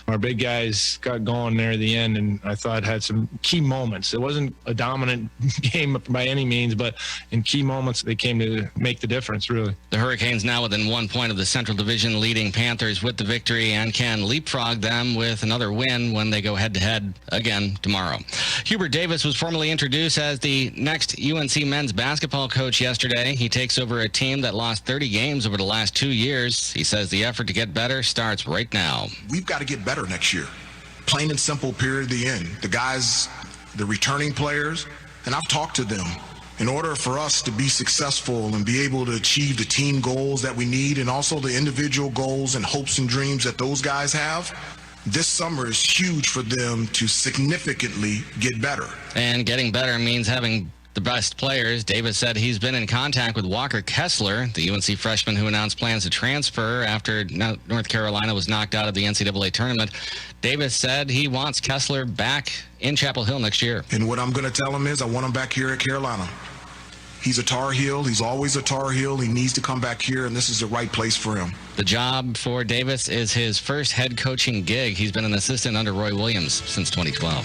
our big guys got going there at the end, and I thought had some key moments. It wasn't a dominant game by any means, but in key moments they came to make the difference, really. The Hurricanes now within 1 point of the Central Division leading Panthers with the victory and can leapfrog them with another win when they go head-to-head again tomorrow. Hubert Davis was formally introduced as the next UNC men's basketball coach yesterday. He takes over a team that lost 30 games over the last 2 years. He says the effort to get better starts right now. We've got to get better next year. Plain and simple, period, the end. The guys, the returning players, and I've talked to them. In order for us to be successful and be able to achieve the team goals that we need and also the individual goals and hopes and dreams that those guys have, this summer is huge for them to significantly get better. And getting better means having the best players. Davis said he's been in contact with Walker Kessler, the UNC freshman who announced plans to transfer after North Carolina was knocked out of the NCAA tournament. Davis said he wants Kessler back in Chapel Hill next year. And what I'm going to tell him is I want him back here at Carolina. He's a Tar Heel. He's always a Tar Heel. He needs to come back here, and this is the right place for him. The job for Davis is his first head coaching gig. He's been an assistant under Roy Williams since 2012.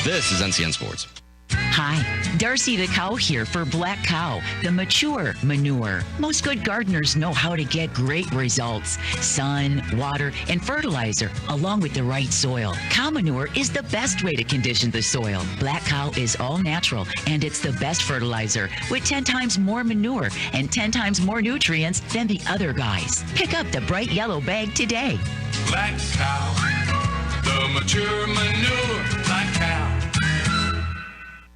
This is NCN Sports. Hi, Darcy the cow here for Black Cow, the mature manure. Most good gardeners know how to get great results. Sun, water, and fertilizer, along with the right soil. Cow manure is the best way to condition the soil. Black Cow is all natural, and it's the best fertilizer, with 10 times more manure and 10 times more nutrients than the other guys. Pick up the bright yellow bag today. Black Cow, the mature manure. Black Cow.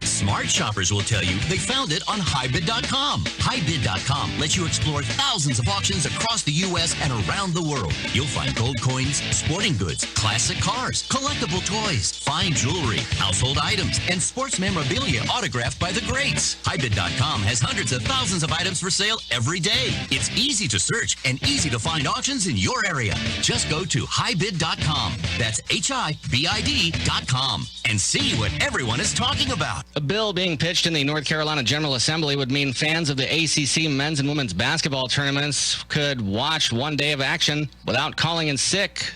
Smart shoppers will tell you they found it on HighBid.com. HighBid.com lets you explore thousands of auctions across the U.S. and around the world. You'll find gold coins, sporting goods, classic cars, collectible toys, fine jewelry, household items, and sports memorabilia autographed by the greats. HighBid.com has hundreds of thousands of items for sale every day. It's easy to search and easy to find auctions in your area. Just go to HighBid.com. That's HiBid.com and see what everyone is talking about. A bill being pitched in the North Carolina General Assembly would mean fans of the ACC men's and women's basketball tournaments could watch one day of action without calling in sick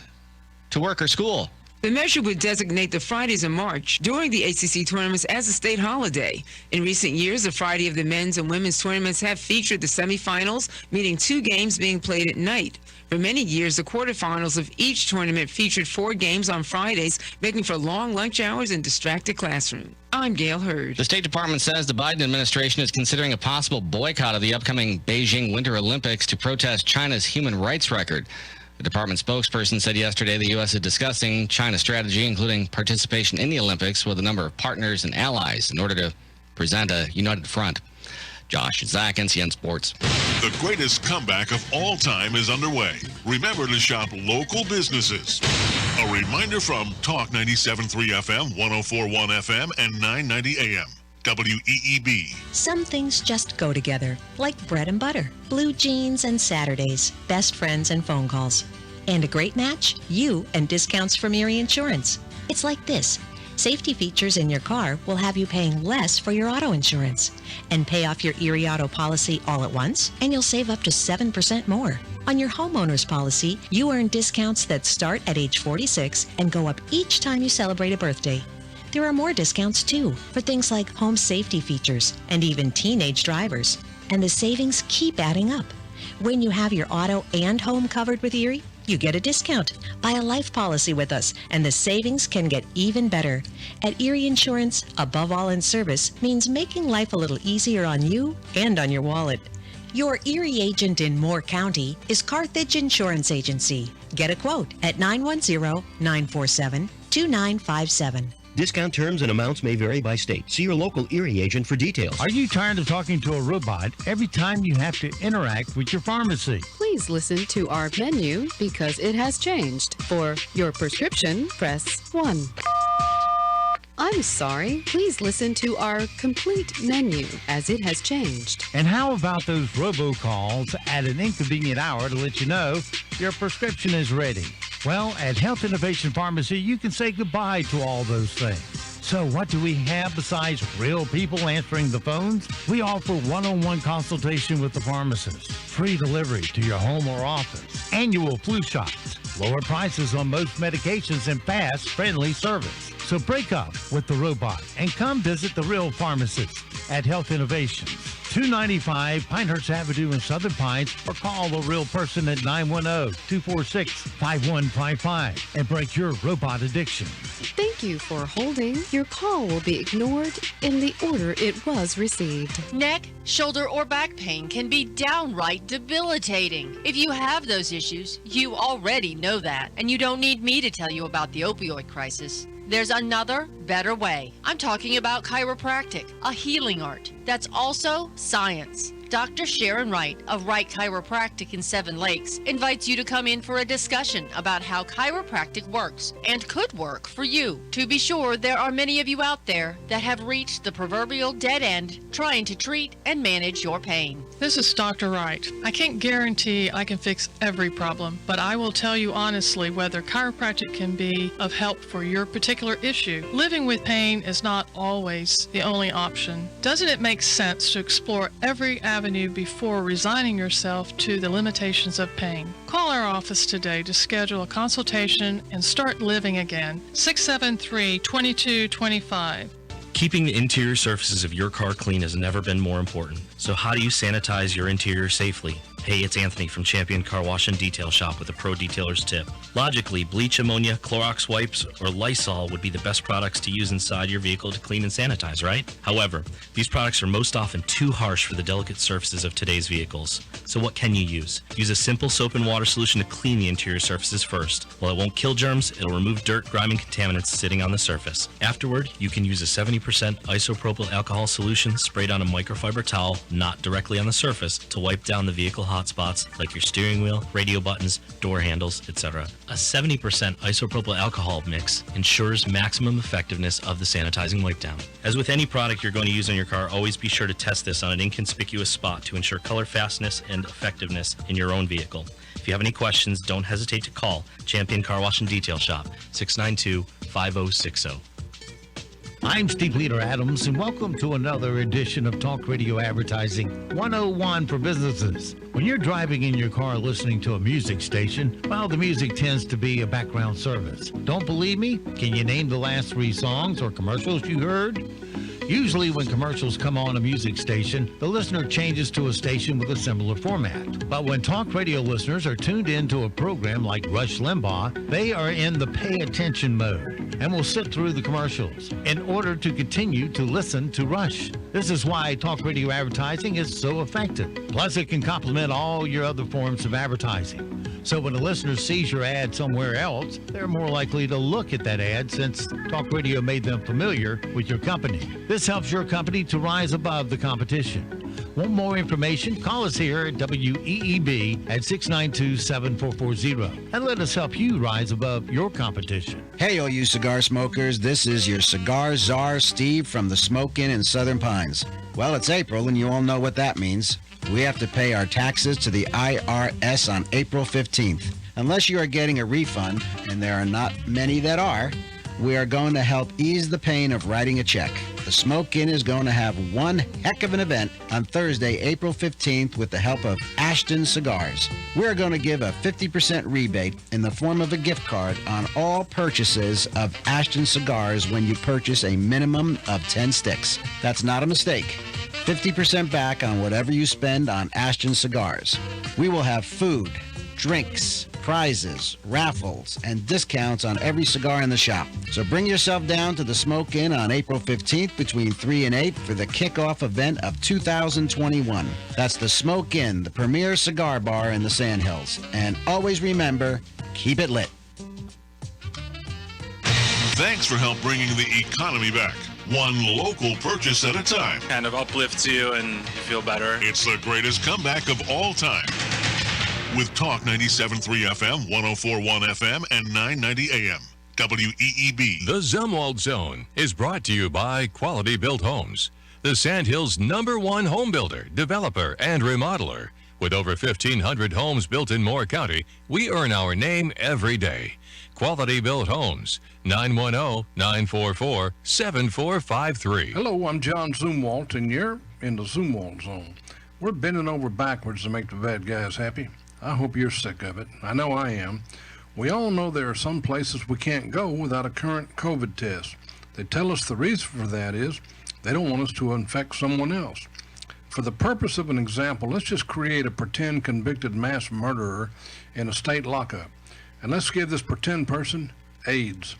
to work or school. The measure would designate the Fridays in March during the ACC tournaments as a state holiday. In recent years, the Friday of the men's and women's tournaments have featured the semifinals, meaning 2 games being played at night. For many years, the quarterfinals of each tournament featured 4 games on Fridays, making for long lunch hours and distracted classroom. I'm Gail Hurd. The State Department says the Biden administration is considering a possible boycott of the upcoming Beijing Winter Olympics to protest China's human rights record. The department spokesperson said yesterday the U.S. is discussing China's strategy, including participation in the Olympics, with a number of partners and allies in order to present a united front. Josh Zach, NCN Sports. The greatest comeback of all time is underway. Remember to shop local businesses. A reminder from Talk 97.3 FM, 104.1 FM, and 990 AM. WEEB. Some things just go together, like bread and butter, blue jeans and Saturdays, best friends and phone calls. And a great match? You and discounts from Erie Insurance. It's like this. Safety features in your car will have you paying less for your auto insurance. And pay off your Erie Auto policy all at once, and you'll save up to 7% more. On your homeowner's policy, you earn discounts that start at age 46 and go up each time you celebrate a birthday. There are more discounts, too, for things like home safety features and even teenage drivers. And the savings keep adding up. When you have your auto and home covered with Erie, you get a discount. Buy a life policy with us, and the savings can get even better. At Erie Insurance, above all in service means making life a little easier on you and on your wallet. Your Erie agent in Moore County is Carthage Insurance Agency. Get a quote at 910-947-2957. Discount terms and amounts may vary by state. See your local Erie agent for details. Are you tired of talking to a robot every time you have to interact with your pharmacy? Please listen to our menu because it has changed. For your prescription, press 1. I'm sorry. Please listen to our complete menu as it has changed. And how about those robocalls at an inconvenient hour to let you know your prescription is ready? Well, at Health Innovation Pharmacy, you can say goodbye to all those things. So what do we have besides real people answering the phones? We offer one-on-one consultation with the pharmacist, free delivery to your home or office, annual flu shots, lower prices on most medications, and fast, friendly service. So break up with the robot and come visit the real pharmacist at Health Innovations, 295 Pinehurst Avenue in Southern Pines, or call the real person at 910-246-5155 and break your robot addiction. Thank you for holding. Your call will be ignored in the order it was received. Neck, shoulder, or back pain can be downright debilitating. If you have those issues, you already know that, and you don't need me to tell you about the opioid crisis. There's another, better way. I'm talking about chiropractic, a healing art that's also science. Dr. Sharon Wright of Wright Chiropractic in Seven Lakes invites you to come in for a discussion about how chiropractic works and could work for you. To be sure, there are many of you out there that have reached the proverbial dead end trying to treat and manage your pain. This is Dr. Wright. I can't guarantee I can fix every problem, but I will tell you honestly whether chiropractic can be of help for your particular issue. Living with pain is not always the only option. Doesn't it make sense to explore every avenue before resigning yourself to the limitations of pain? Call our office today to schedule a consultation and start living again. 673-2225. Keeping the interior surfaces of your car clean has never been more important. So how do you sanitize your interior safely? Hey, it's Anthony from Champion Car Wash and Detail Shop with a pro detailer's tip. Logically, bleach, ammonia, Clorox wipes, or Lysol would be the best products to use inside your vehicle to clean and sanitize, right? However, these products are most often too harsh for the delicate surfaces of today's vehicles. So what can you use? Use a simple soap and water solution to clean the interior surfaces first. While it won't kill germs, it'll remove dirt, grime, and contaminants sitting on the surface. Afterward, you can use a 70% isopropyl alcohol solution sprayed on a microfiber towel, not directly on the surface, to wipe down the vehicle hot spots like your steering wheel, radio buttons, door handles, etc. A 70% isopropyl alcohol mix ensures maximum effectiveness of the sanitizing wipe down. As with any product you're going to use on your car, always be sure to test this on an inconspicuous spot to ensure color fastness and effectiveness in your own vehicle. If you have any questions, don't hesitate to call Champion Car Wash and Detail Shop, 692-5060. I'm Steve Leader Adams, and welcome to another edition of Talk Radio Advertising 101 for Businesses. When you're driving in your car listening to a music station, well, the music tends to be a background service. Don't believe me? Can you name the last 3 songs or commercials you heard? Usually when commercials come on a music station, the listener changes to a station with a similar format. But when talk radio listeners are tuned into a program like Rush Limbaugh, they are in the pay attention mode and will sit through the commercials in order to continue to listen to Rush. This is why talk radio advertising is so effective. Plus, it can complement all your other forms of advertising. So when a listener sees your ad somewhere else, they're more likely to look at that ad since talk radio made them familiar with your company. This helps your company to rise above the competition. Want more information? Call us here at WEEB at 692-7440 and let us help you rise above your competition. Hey, all you cigar smokers, this is your cigar czar, Steve, from the Smoke Inn in Southern Pines. Well, it's April, and you all know what that means. We have to pay our taxes to the IRS on April 15th. Unless you are getting a refund, and there are not many that are, we are going to help ease the pain of writing a check. The Smoke Inn is going to have one heck of an event on Thursday, April 15th with the help of Ashton Cigars. We're going to give a 50% rebate in the form of a gift card on all purchases of Ashton Cigars when you purchase a minimum of 10 sticks. That's not a mistake. 50% back on whatever you spend on Ashton Cigars. We will have food, drinks, prizes, raffles, and discounts on every cigar in the shop. So bring yourself down to the Smoke Inn on April 15th between 3 and 8 for the kickoff event of 2021. That's the Smoke Inn, the premier cigar bar in the Sandhills. And always remember, keep it lit. Thanks for help bringing the economy back. One local purchase at a time. Kind of uplifts you and you feel better. It's the greatest comeback of all time. With Talk 97.3 FM, 104.1 FM, and 990 AM. WEEB. The Zumwalt Zone is brought to you by Quality Built Homes, the Sandhills' #1 home builder, developer, and remodeler. With over 1,500 homes built in Moore County, we earn our name every day. Quality Built Homes, 910-944-7453. Hello, I'm John Zumwalt, and you're in the Zumwalt Zone. We're bending over backwards to make the bad guys happy. I hope you're sick of it. I know I am. We all know there are some places we can't go without a current COVID test. They tell us the reason for that is they don't want us to infect someone else. For the purpose of an example, let's just create a pretend convicted mass murderer in a state lockup. And let's give this pretend person AIDS.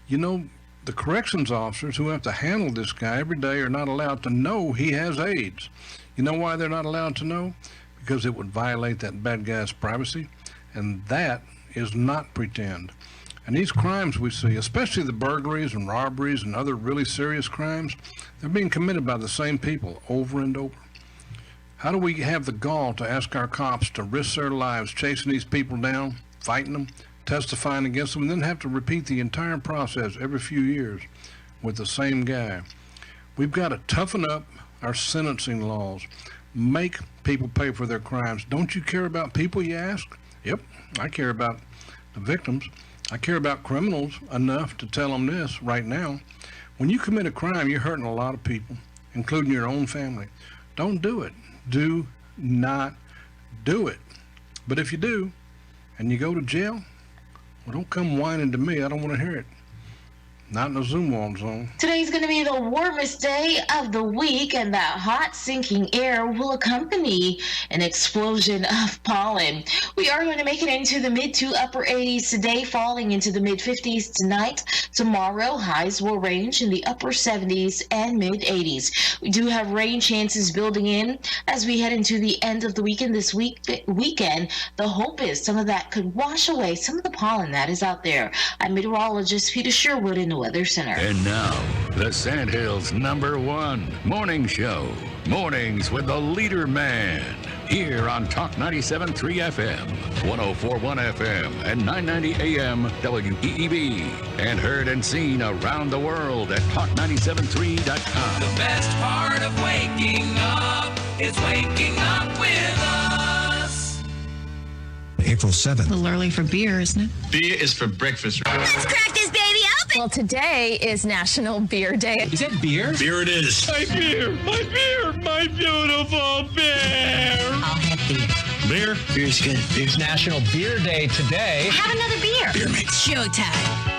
You know, the corrections officers who have to handle this guy every day are not allowed to know he has AIDS. You know why they're not allowed to know? Because it would violate that bad guy's privacy, and that is not pretend. And these crimes we see, especially the burglaries and robberies and other really serious crimes, they're being committed by the same people over and over. How do we have the gall to ask our cops to risk their lives chasing these people down, fighting them, testifying against them, and then have to repeat the entire process every few years with the same guy? We've got to toughen up our sentencing laws. Make people pay for their crimes. Don't you care about people, you ask? Yep, I care about the victims. I care about criminals enough to tell them this right now. When you commit a crime, you're hurting a lot of people, including your own family. Don't do it. Do not do it. But if you do, and you go to jail, well, don't come whining to me. I don't want to hear it. Not in the Zumwalt Zone. Today's going to be the warmest day of the week, and that hot sinking air will accompany an explosion of pollen. We are going to make it into the mid to upper 80s today, falling into the mid 50s tonight. Tomorrow, highs will range in the upper 70s and mid 80s. We do have rain chances building in as we head into the end of the weekend this weekend. The hope is some of that could wash away some of the pollen that is out there. I'm meteorologist Peter Sherwood in the Weather Center. And now, the Sandhills' #1 morning show. Mornings with the LeaderMan. Here on Talk 97.3 FM, 104.1 FM, and 990 AM WEEB. And heard and seen around the world at talk973.com. The best part of waking up is waking up with us. April 7th. A little early for beer, isn't it? Beer is for breakfast. Let's crack this baby open! Well, today is National Beer Day. Is that beer? Beer it is. My beer, my beautiful beer. I'll have beer. Beer? Beer's good. It's National Beer Day today. Have another beer. Beer mates. Showtime.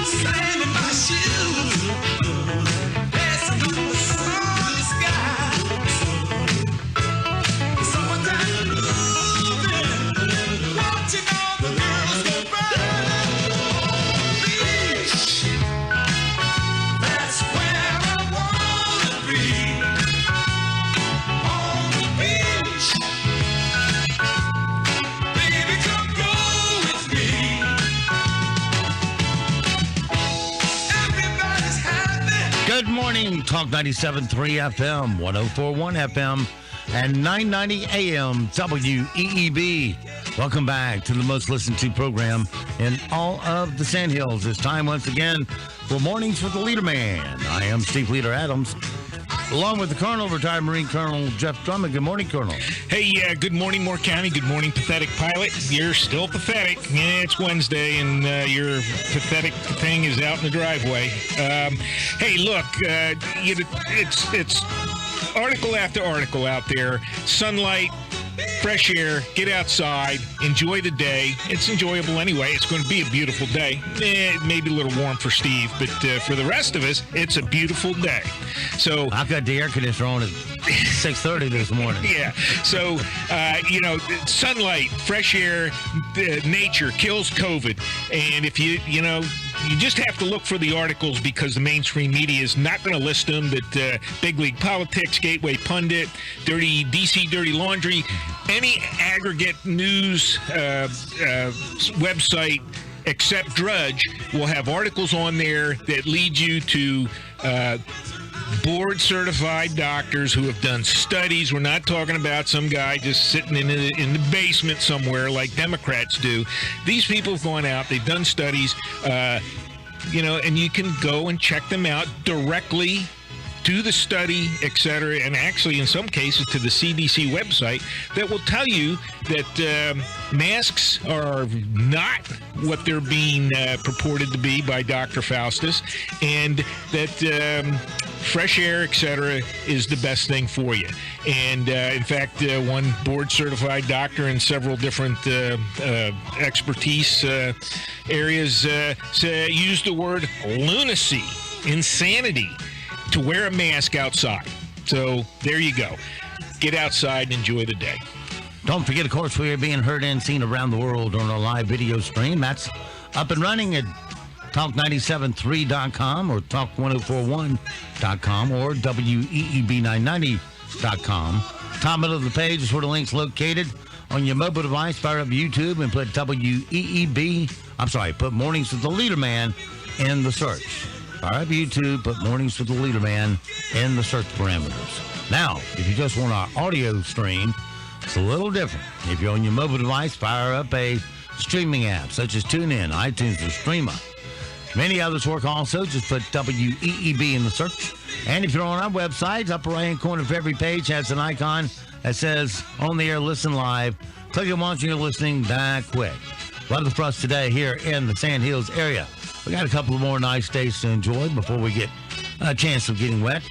Sand in my shoes. morning, Talk 97.3 FM, 104.1 FM, and 990 AM WEEB. Welcome back to the most listened to program in all of the Sandhills. It's time once again for Mornings with the LeaderMan. I am Steve Leader Adams, along with the Colonel, retired Marine Colonel Jeff Drummond. Good morning, Colonel. Hey, good morning, Moore County. Good morning, pathetic pilot. You're still pathetic. Yeah, it's Wednesday, and your pathetic thing is out in the driveway. Hey, look, it's article after article out there. Sunlight, fresh air, get outside, enjoy the day. It's enjoyable anyway. It's going to be a beautiful day. Maybe a little warm for Steve, but for the rest of us, it's a beautiful day. So I got the air conditioner on at 6:30 this morning. Yeah. So, sunlight, fresh air, nature kills COVID. And if you just have to look for the articles because the mainstream media is not going to list them. But Big League Politics, Gateway Pundit, DC Dirty Laundry, any aggregate news website except Drudge will have articles on there that lead you to board-certified doctors who have done studies. We're not talking about some guy just sitting in the basement somewhere like Democrats do. These people have gone out, they've done studies, and you can go and check them out directly to the study, etc., and actually in some cases to the CDC website that will tell you that masks are not what they're being purported to be by Dr. Faustus, and that fresh air, etc., is the best thing for you. And in fact, one board-certified doctor in several different expertise areas used the word lunacy, insanity, to wear a mask outside. So there you go. Get outside and enjoy the day. Don't forget, of course, we are being heard and seen around the world on our live video stream. That's up and running at talk973.com or talk1041.com or weeb990.com. Top middle of the page is where the link's located. On your mobile device, fire up YouTube and put put Mornings with the LeaderMan in the search. Fire up YouTube, put Mornings with the LeaderMan in the search parameters. Now, if you just want our audio stream, it's a little different. If you're on your mobile device, fire up a streaming app such as TuneIn, iTunes, or Streama. Many others work also. Just put WEEB in the search. And if you're on our website, upper right-hand corner of every page has an icon that says On the Air, Listen Live. Click it once and you're listening that quick. Weather for us today here in the Sandhills area. We got a couple of more nice days to enjoy before we get a chance of getting wet.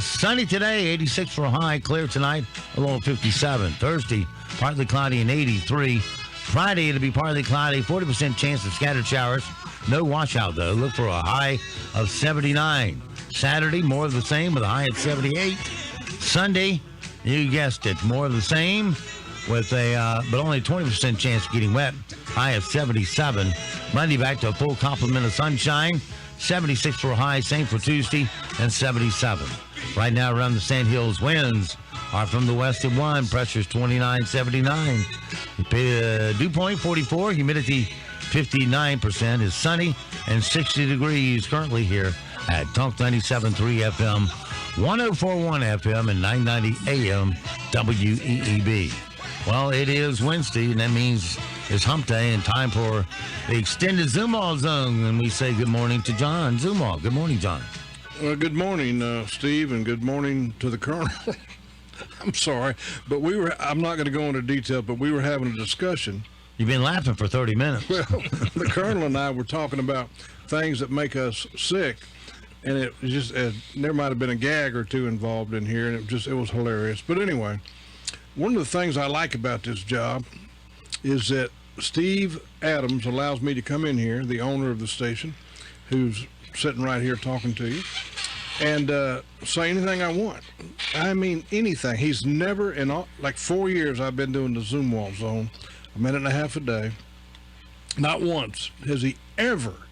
Sunny today, 86 for a high. Clear tonight, a low of 57. Thursday, partly cloudy and 83. Friday, it'll be partly cloudy, 40% chance of scattered showers. No washout, though. Look for a high of 79. Saturday, more of the same with a high at 78. Sunday, you guessed it, more of the same with but only a 20% chance of getting wet. High of 77. Monday back to a full complement of sunshine. 76 for a high, same for Tuesday, and 77. Right now around the Sandhills, winds are from the west at 1. Pressure's 29, 79. Dew point 44, humidity 59%. Is sunny and 60 degrees currently here at Talk 97.3 FM, 104.1 FM, and 990 AM WEEB. Well, it is Wednesday, and that means it's hump day and time for the extended Zoomal Zone. And we say good morning to John Zoomal. Good morning, John. Well, good morning, Steve, and good morning to the Colonel. I'm sorry, but I'm not going to go into detail, but we were having a discussion. You've been laughing for 30 minutes. Well, the Colonel and I were talking about things that make us sick, and it just there might have been a gag or two involved in here, and it was hilarious. But anyway, one of the things I like about this job is that Steve Adams allows me to come in here, the owner of the station, who's sitting right here talking to you, and say anything I want. I mean, anything. He's never, in like 4 years I've been doing the Zoom Wall Zone, a minute and a half a day, not once has he ever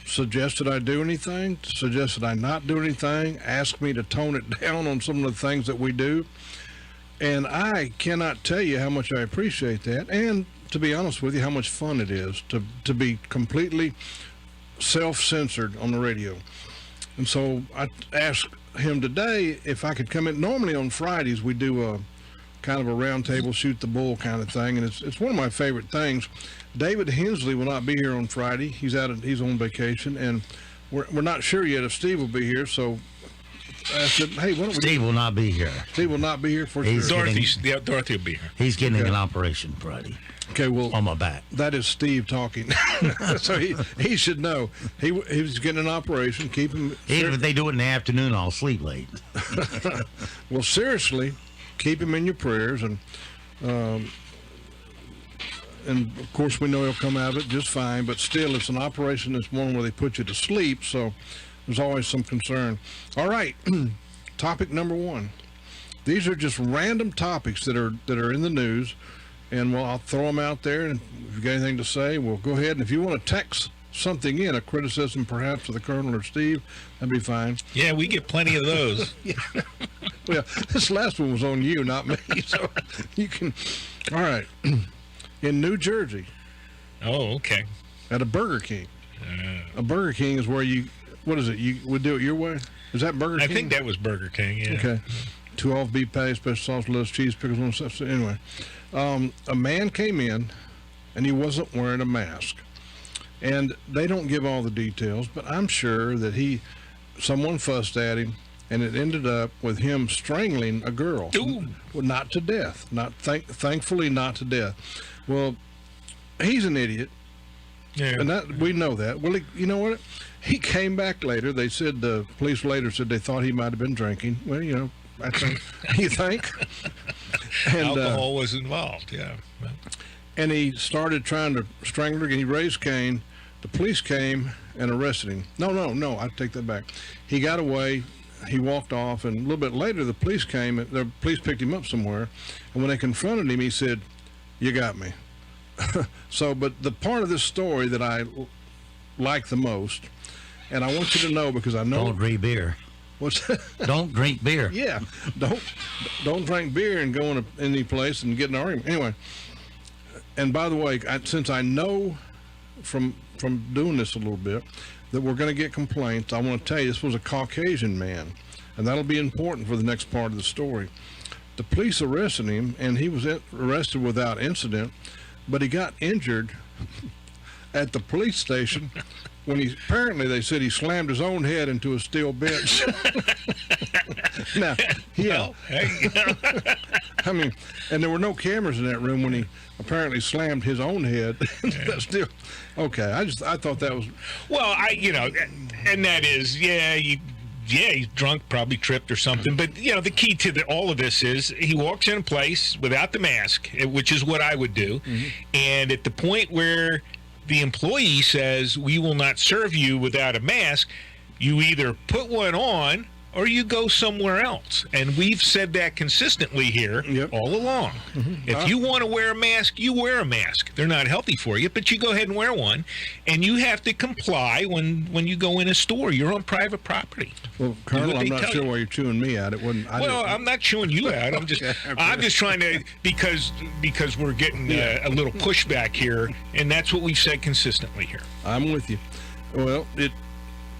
suggested I do anything, suggested I not do anything, asked me to tone it down on some of the things that we do. And I cannot tell you how much I appreciate that, and to be honest with you, how much fun it is to be completely self-censored on the radio. And so I asked him today if I could come in. Normally on Fridays we do a kind of a round table, shoot the bull kind of thing, and it's one of my favorite things. David Hensley will not be here on Friday. He's on vacation, and we're not sure yet if Steve will be here. So I said, hey, why don't Steve will not be here. Steve will not be here for sure. Dorothy will be here. He's getting an operation Friday. Okay, well, on my back. That is Steve talking. So he should know. He's getting an operation. Keep him. Even if they do it in the afternoon, I'll sleep late. Well, seriously, keep him in your prayers, and of course we know he'll come out of it just fine. But still, it's an operation. It's one where they put you to sleep, so there's always some concern. All right, topic number 1. These are just random topics that are in the news. And I'll throw them out there, and if you've got anything to say, well, go ahead. And if you want to text something in, a criticism perhaps of the Colonel or Steve, that'd be fine. Yeah, we get plenty of those. Yeah. Well, this last one was on you, not me, so you can. All right. In New Jersey. Oh, okay. At a Burger King. A Burger King is where what is it? You would do it your way? Is that Burger King? I think that was Burger King, yeah. Okay. 2 off beef patty, special sauce, lettuce, cheese, pickles, and stuff. So anyway, a man came in, and he wasn't wearing a mask. And they don't give all the details, but I'm sure that someone fussed at him, and it ended up with him strangling a girl. Ooh. Well, not to death. Thankfully, not to death. Well, he's an idiot. Yeah. And we know that. Well, you know what? He came back later. They said, the police later said they thought he might have been drinking. Well, I think, you think? And, alcohol was involved, yeah. And he started trying to strangle her again. He raised Cain. The police came and arrested him. No, I take that back. He got away. He walked off, and a little bit later, the police came. The police picked him up somewhere, and when they confronted him, he said, "You got me." So, but the part of this story that I like the most, and I want you to know because I know. Don't drink beer. What's that? Don't drink beer. Yeah, don't drink beer and go in any place and get in an argument. Anyway, and by the way, since I know from doing this a little bit that we're going to get complaints, I want to tell you this was a Caucasian man, and that'll be important for the next part of the story. The police arrested him, and he was arrested without incident, but he got injured at the police station when apparently they said he slammed his own head into a steel bench. Now, yeah. I mean, and there were no cameras in that room when he apparently slammed his own head. Still, okay. I thought that was. Well, and that is, he's drunk, probably tripped or something. But the key to all of this is he walks in a place without the mask, which is what I would do, and at the point where the employee says, "We will not serve you without a mask," you either put one on or you go somewhere else. And we've said that consistently here all along. If you want to wear a mask, you wear a mask. They're not healthy for you, but you go ahead and wear one. And you have to comply when you go in a store. You're on private property. Well, Colonel, I'm not sure why you're chewing me out. I'm not chewing you out. I'm just I'm just trying to, because we're getting a little pushback here, and that's what we've said consistently here. I'm with you. Well,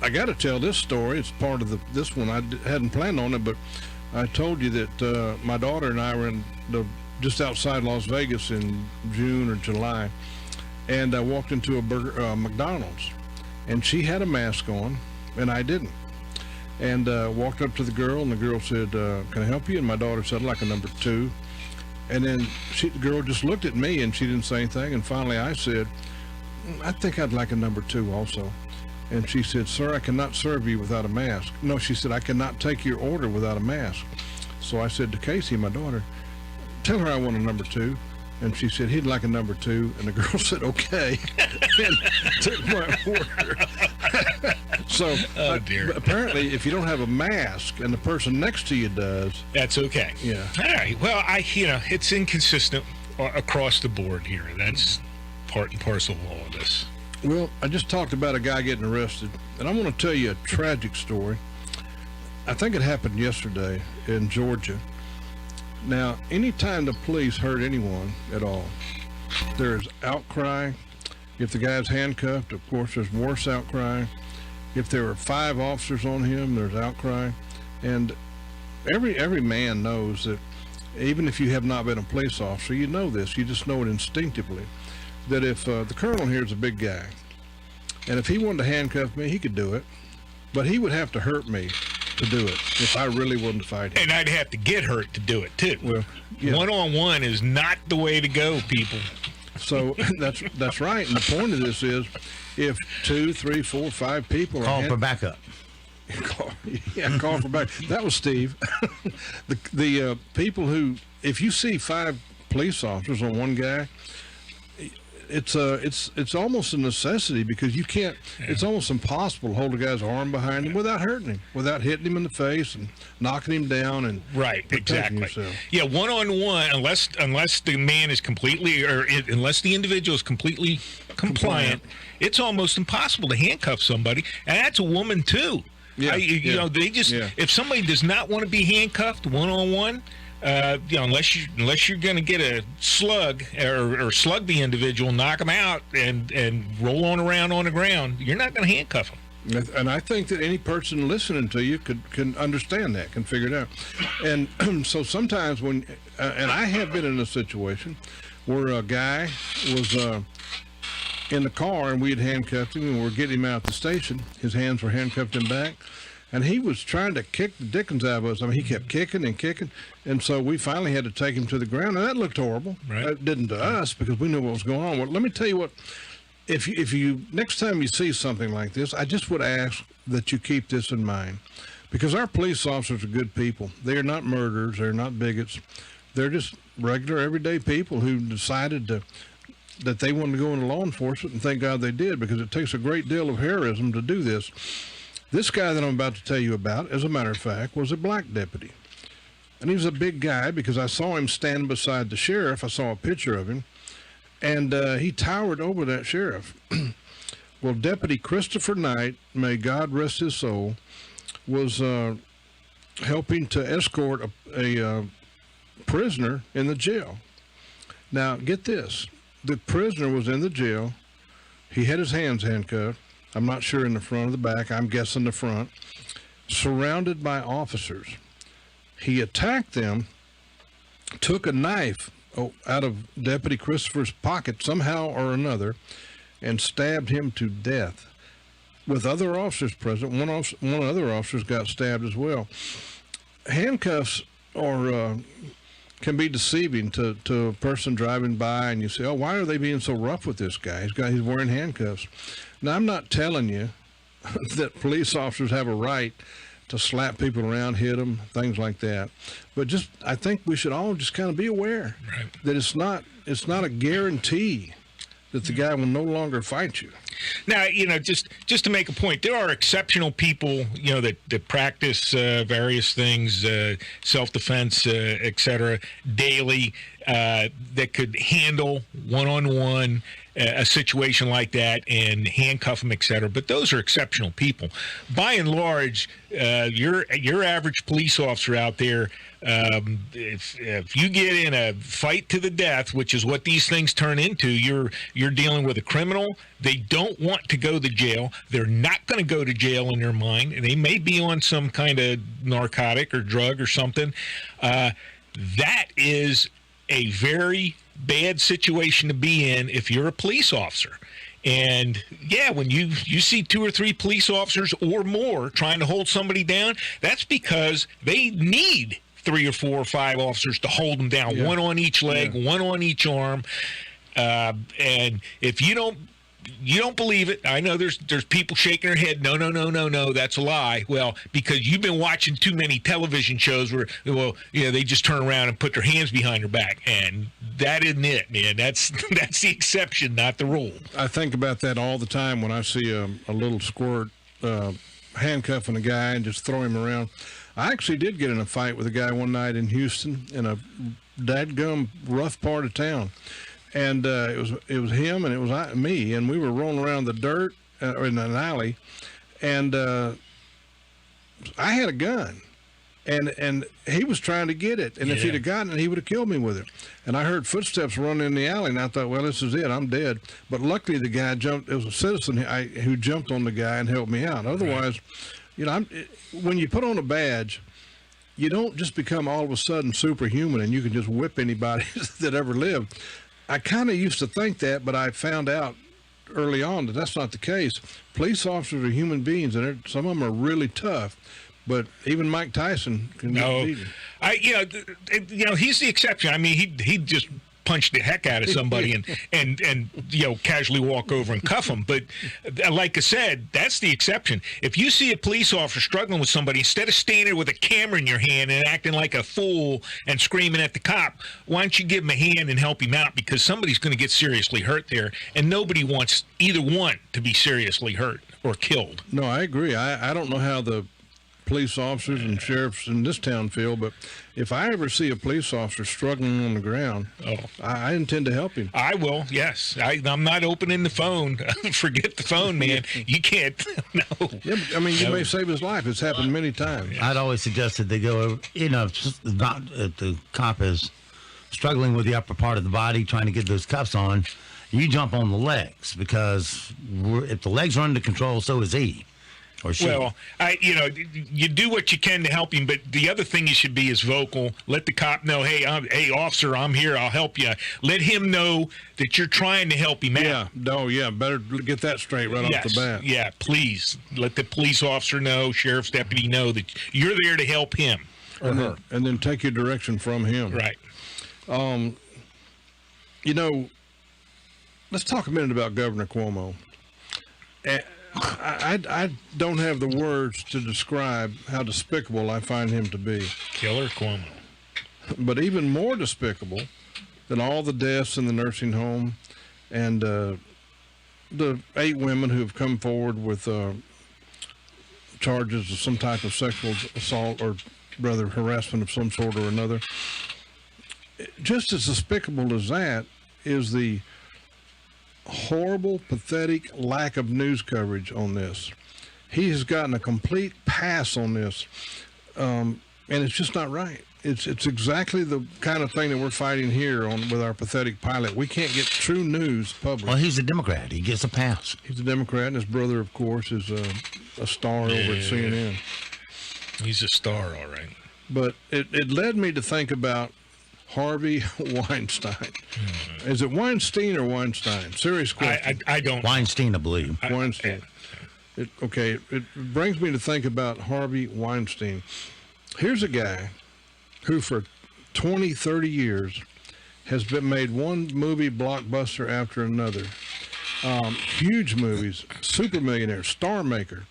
I got to tell this story. It's part of this one. I hadn't planned on it, but I told you that my daughter and I were just outside Las Vegas in June or July, and I walked into a McDonald's, and she had a mask on, and I didn't. And walked up to the girl, and the girl said, "Can I help you?" And my daughter said, "I'd like a number 2." And then the girl just looked at me, and she didn't say anything. And finally, I said, "I think I'd like a number 2 also." And she said, "Sir, I cannot serve you without a mask." No, she said, "I cannot take your order without a mask." So I said to Casey, my daughter, "Tell her I want a number 2. And she said, "He'd like a number 2. And the girl said, "Okay." And took my order. So apparently, if you don't have a mask and the person next to you does, that's okay. Yeah. All right. Well, it's inconsistent across the board here. That's part and parcel of all of this. Well, I just talked about a guy getting arrested, and I want to tell you a tragic story. I think it happened yesterday in Georgia. Now, anytime the police hurt anyone at all, there's outcry. If the guy's handcuffed, of course, there's worse outcry. if there were 5 officers on him, there's outcry. And every man knows that, even if you have not been a police officer, you know this, you just know it instinctively, that if the colonel here is a big guy, and if he wanted to handcuff me, he could do it, but he would have to hurt me to do it if I really wanted to fight him. And I'd have to get hurt to do it, too. Well, yeah. One-on-one is not the way to go, people. So that's right. And the point of this is, if 2, 3, 4, 5 people call for backup. Call for backup. That was Steve. the people who, if you see 5 police officers on one guy, it's almost a necessity, because you can't. It's almost impossible to hold a guy's arm behind him without hurting him, without hitting him in the face and knocking him down and exactly. yourself. Yeah, one-on-one, unless the man is completely, unless the individual is completely compliant, it's almost impossible to handcuff somebody, and that's a woman too. Yeah, you know, they just if somebody does not want to be handcuffed one-on-one. Unless you're going to get a slug or slug the individual, knock them out, and roll on around on the ground, you're not going to handcuff them. And I think that any person listening to you can understand that, can figure it out. And so sometimes when, and I have been in a situation where a guy was in the car and we had handcuffed him and we were getting him out the station. His hands were handcuffed in back. And he was trying to kick the dickens out of us. I mean, he kept kicking and kicking. And so we finally had to take him to the ground. And that looked horrible. Right. It didn't to us, because we knew what was going on. Well, let me tell you what, if you next time you see something like this, I just would ask that you keep this in mind. Because our police officers are good people. They are not murderers. They're not bigots. They're just regular, everyday people who decided that they wanted to go into law enforcement, and thank God they did, because it takes a great deal of heroism to do this. This guy that I'm about to tell you about, as a matter of fact, was a black deputy. And he was a big guy, because I saw him stand beside the sheriff. I saw a picture of him. And he towered over that sheriff. Well, Deputy Christopher Knight, may God rest his soul, was helping to escort a prisoner in the jail. Now, get this. The prisoner was in the jail. He had his hands handcuffed. I'm not sure in the front or the back. I'm guessing the front. Surrounded by officers. He attacked them, took a knife out of Deputy Christopher's pocket somehow or another, and stabbed him to death. With other officers present, one other officer got stabbed as well. Handcuffs can be deceiving to a person driving by, and you say, oh, why are they being so rough with this guy? He's wearing handcuffs. Now, I'm not telling you that police officers have a right to slap people around, hit them, things like that. But I think we should all just kind of be aware that it's not a guarantee that the guy will no longer fight you. Now, just to make a point, there are exceptional people, that practice various things, self-defense, et cetera, daily, that could handle one-on-one a situation like that and handcuff them, et cetera. But those are exceptional people. By and large, your average police officer out there, if you get in a fight to the death, which is what these things turn into, you're dealing with a criminal. They don't want to go to jail. They're not going to go to jail in their mind. They may be on some kind of narcotic or drug or something. That is a very bad situation to be in if you're a police officer. And yeah, when you see 2 or 3 police officers or more trying to hold somebody down, that's because they need 3 or 4 or 5 officers to hold them down, one on each leg, one on each arm. And if you don't believe it, I know there's people shaking their head, no, that's a lie. Well, because you've been watching too many television shows where, they just turn around and put their hands behind their back, and that isn't it, man. That's the exception, not the rule. I think about that all the time when I see a little squirt handcuffing a guy and just throw him around. I actually did get in a fight with a guy one night in Houston in a dadgum rough part of town. And it was him and it was me, and we were rolling around the dirt in an alley, and I had a gun, And he was trying to get it. And if he'd have gotten it, he would have killed me with it. And I heard footsteps running in the alley, and I thought, well, this is it. I'm dead. But luckily, the guy jumped. It was a citizen who jumped on the guy and helped me out. Otherwise, you know, when you put on a badge, you don't just become all of a sudden superhuman and you can just whip anybody that ever lived. I kind of used to think that, but I found out early on that that's not the case. Police officers are human beings, and some of them are really tough. But even Mike Tyson can beat him. He's the exception. I mean, he just punch the heck out of somebody and casually walk over and cuff them. But like I said, that's the exception. If you see a police officer struggling with somebody, instead of standing there with a camera in your hand and acting like a fool and screaming at the cop, why don't you give him a hand and help him out? Because somebody's going to get seriously hurt there, and nobody wants either one to be seriously hurt or killed. No, I agree. I don't know how the police officers and sheriffs in this town feel, but if I ever see a police officer struggling on the ground, I intend to help him. I will, yes. I'm not opening the phone. Forget the phone, man. You can't. No. Yeah, but, I mean, you may save his life. It's happened many times. I'd always suggested they go, not the cop is struggling with the upper part of the body, trying to get those cuffs on. You jump on the legs, because if the legs are under control, so is he. Well, you do what you can to help him, but the other thing you should be is vocal. Let the cop know, hey, officer, I'm here. I'll help you. Let him know that you're trying to help him out. Better get that straight right off the bat. Yeah, please. Let the police officer know, sheriff's deputy know that you're there to help him or her. And then take your direction from him. Right. Let's talk a minute about Governor Cuomo. I don't have the words to describe how despicable I find him to be. Killer Cuomo. But even more despicable than all the deaths in the nursing home and the 8 women who have come forward with charges of some type of sexual assault or rather harassment of some sort or another. Just as despicable as that is the horrible, pathetic lack of news coverage on this. He has gotten a complete pass on this, and it's just not right. It's exactly the kind of thing that we're fighting here with our pathetic pilot. We can't get true news published. Well, he's a Democrat. He gets a pass. He's a Democrat, and his brother, of course, is a star over at CNN. He's a star, all right. But it led me to think about Harvey Weinstein. Is it Weinstein or Weinstein? Serious question. I don't. Weinstein, I believe. Weinstein. It brings me to think about Harvey Weinstein. Here's a guy who for 20, 30 years has been made one movie blockbuster after another. Huge movies, super millionaire, star maker.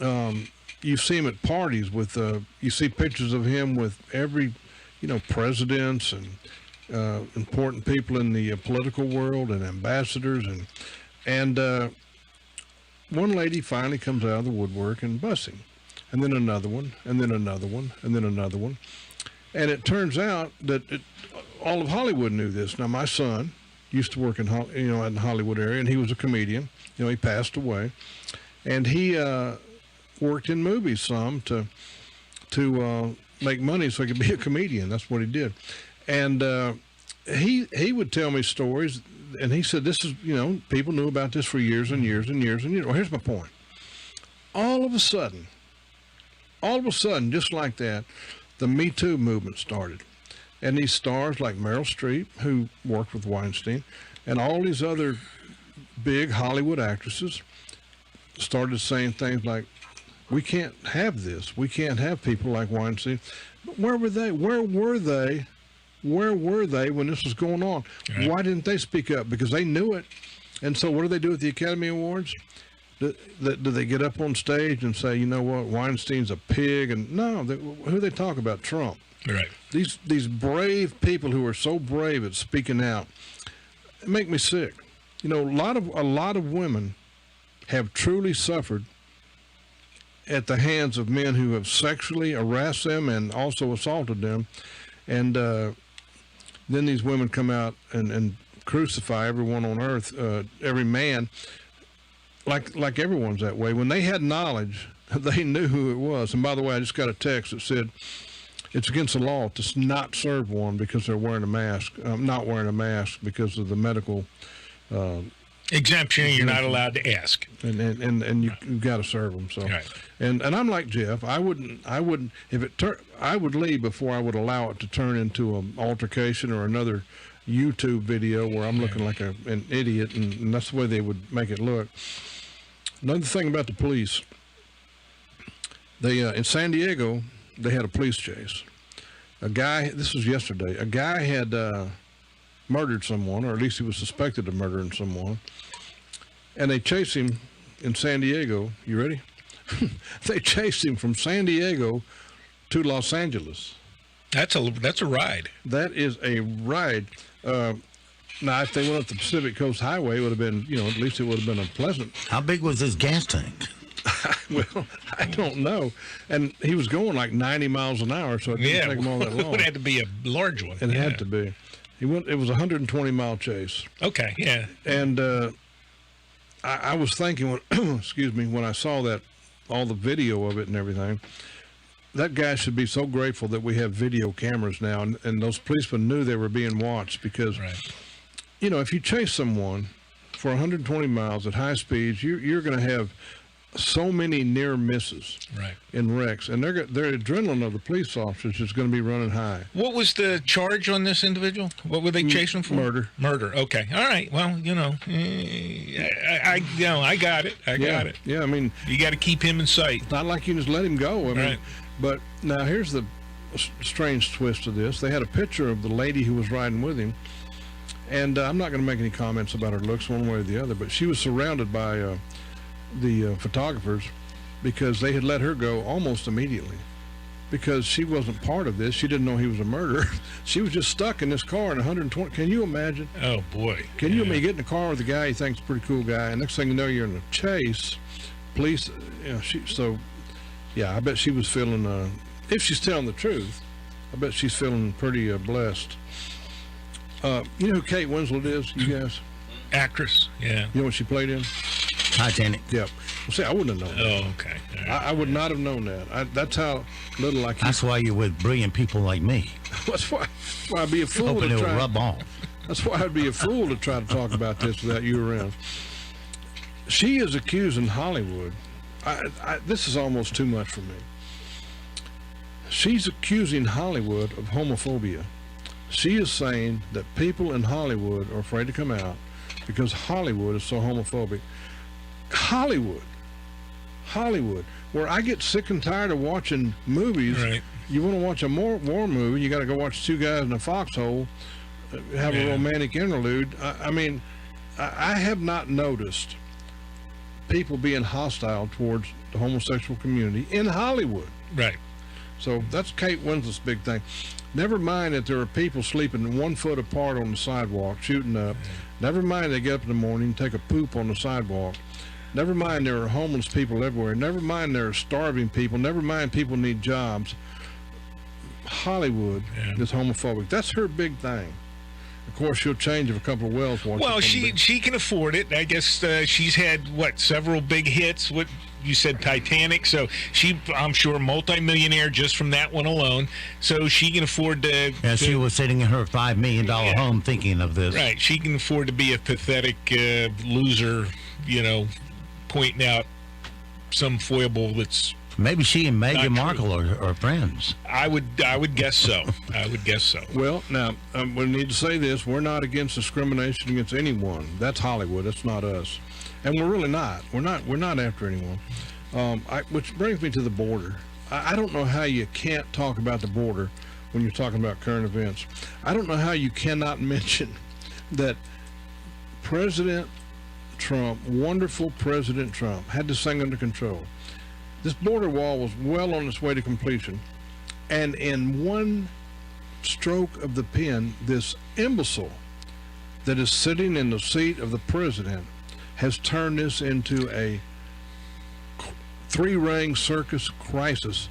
You see him at parties with, you see pictures of him with every presidents and important people in the political world and ambassadors. And one lady finally comes out of the woodwork and busts him. And then another one, and then another one, and then another one. And it turns out that all of Hollywood knew this. Now, my son used to work in the Hollywood area, and he was a comedian. He passed away. And he worked in movies some to make money so he could be a comedian. That's what he did. And he would tell me stories, and he said this is, people knew about this for years and years and years and years. Well, here's my point. All of a sudden, just like that, the Me Too movement started. And these stars like Meryl Streep, who worked with Weinstein, and all these other big Hollywood actresses started saying things like, we can't have this. We can't have people like Weinstein. But where were they? Where were they when this was going on? Right. Why didn't they speak up? Because they knew it. And so what do they do at the Academy Awards? Do they get up on stage and say, you know what, Weinstein's a pig? And no, who do they talk about? Trump. Right. These brave people who are so brave at speaking out make me sick. A lot of women have truly suffered at the hands of men who have sexually harassed them and also assaulted them. And then these women come out and crucify everyone on earth, every man, like everyone's that way. When they had knowledge they knew who it was. And by the way, I just got a text that said it's against the law to not serve one because they're wearing a mask, not wearing a mask because of the medical exemption. You're not allowed to ask, and you've got to serve them. So, right. and I'm like Jeff. I wouldn't if it I would leave before I would allow it to turn into an altercation or another YouTube video where I'm looking like an idiot, and that's the way they would make it look. Another thing about the police, they in San Diego, they had a police chase. A guy, this was yesterday, a guy had murdered someone, or at least he was suspected of murdering someone, and they chased him in San Diego. You ready? They chased him from San Diego to Los Angeles. That's a ride. That is a ride. Now, if they went up the Pacific Coast Highway, it would have been, at least it would have been a pleasant. How big was this gas tank? Well, I don't know. And he was going like 90 miles an hour, so it didn't take him all that long. It would have to be a large one. It had to be. It was a 120-mile chase. Okay, yeah. And I was thinking, excuse me, when I saw all the video of it and everything, that guy should be so grateful that we have video cameras now, and those policemen knew they were being watched because, if you chase someone for 120 miles at high speeds, you're going to have so many near misses in wrecks, and their adrenaline of the police officers is going to be running high. What was the charge on this individual? What were they chasing for? Murder. Okay. All right. Well, I got it. I got it. Yeah. I mean, you got to keep him in sight. It's not like you just let him go. I mean, but now here's the strange twist of this. They had a picture of the lady who was riding with him, and I'm not going to make any comments about her looks one way or the other, but she was surrounded by the photographers because they had let her go almost immediately because she wasn't part of this. She didn't know he was a murderer. She was just stuck in this car in 120. Can you imagine? Oh, boy. Can you imagine getting in a car with a guy you think's a pretty cool guy, and next thing you know, you're in a chase. Police, I bet she was feeling, if she's telling the truth, I bet she's feeling pretty blessed. You know who Kate Winslet is, you guys? Actress, yeah. You know what she played in? Titanic. Yep. Well, see, I wouldn't have known that. Oh, okay. Right. I would not have known that. That's how little I can. That's why you're with brilliant people like me. That's why I'd be a fool Hoping to it'll try. rub off. That's why I'd be a fool to try to talk about this without you around. She is accusing Hollywood. This is almost too much for me. She's accusing Hollywood of homophobia. She is saying that people in Hollywood are afraid to come out because Hollywood is so homophobic. Hollywood, where I get sick and tired of watching movies. Right. You want to watch a war movie, you got to go watch two guys in a foxhole, have a romantic interlude. I mean, I have not noticed people being hostile towards the homosexual community in Hollywood. Right. So that's Kate Winslet's big thing. Never mind that there are people sleeping 1 foot apart on the sidewalk, shooting up. Never mind they get up in the morning and take a poop on the sidewalk. Never mind there are homeless people everywhere. Never mind there are starving people. Never mind people need jobs. Hollywood is homophobic. That's her big thing. Of course, she'll change if a couple of whales want. Well, she can afford it. I guess she's had several big hits. What you said, Titanic. So I'm sure, multimillionaire just from that one alone. So she can afford to. Yeah, she was sitting in her $5 million home thinking of this. Right. She can afford to be a pathetic loser. Pointing out some foible that's. Maybe she and Meghan Markle are friends. I would guess so. I would guess so. Well, now we need to say this: we're not against discrimination against anyone. That's Hollywood. That's not us, and we're really not. We're not after anyone. Which brings me to the border. I don't know how you can't talk about the border when you're talking about current events. I don't know how you cannot mention that President Trump, wonderful President Trump, had this thing under control. This border wall was well on its way to completion, and in one stroke of the pen, this imbecile that is sitting in the seat of the president has turned this into a three-ring circus crisis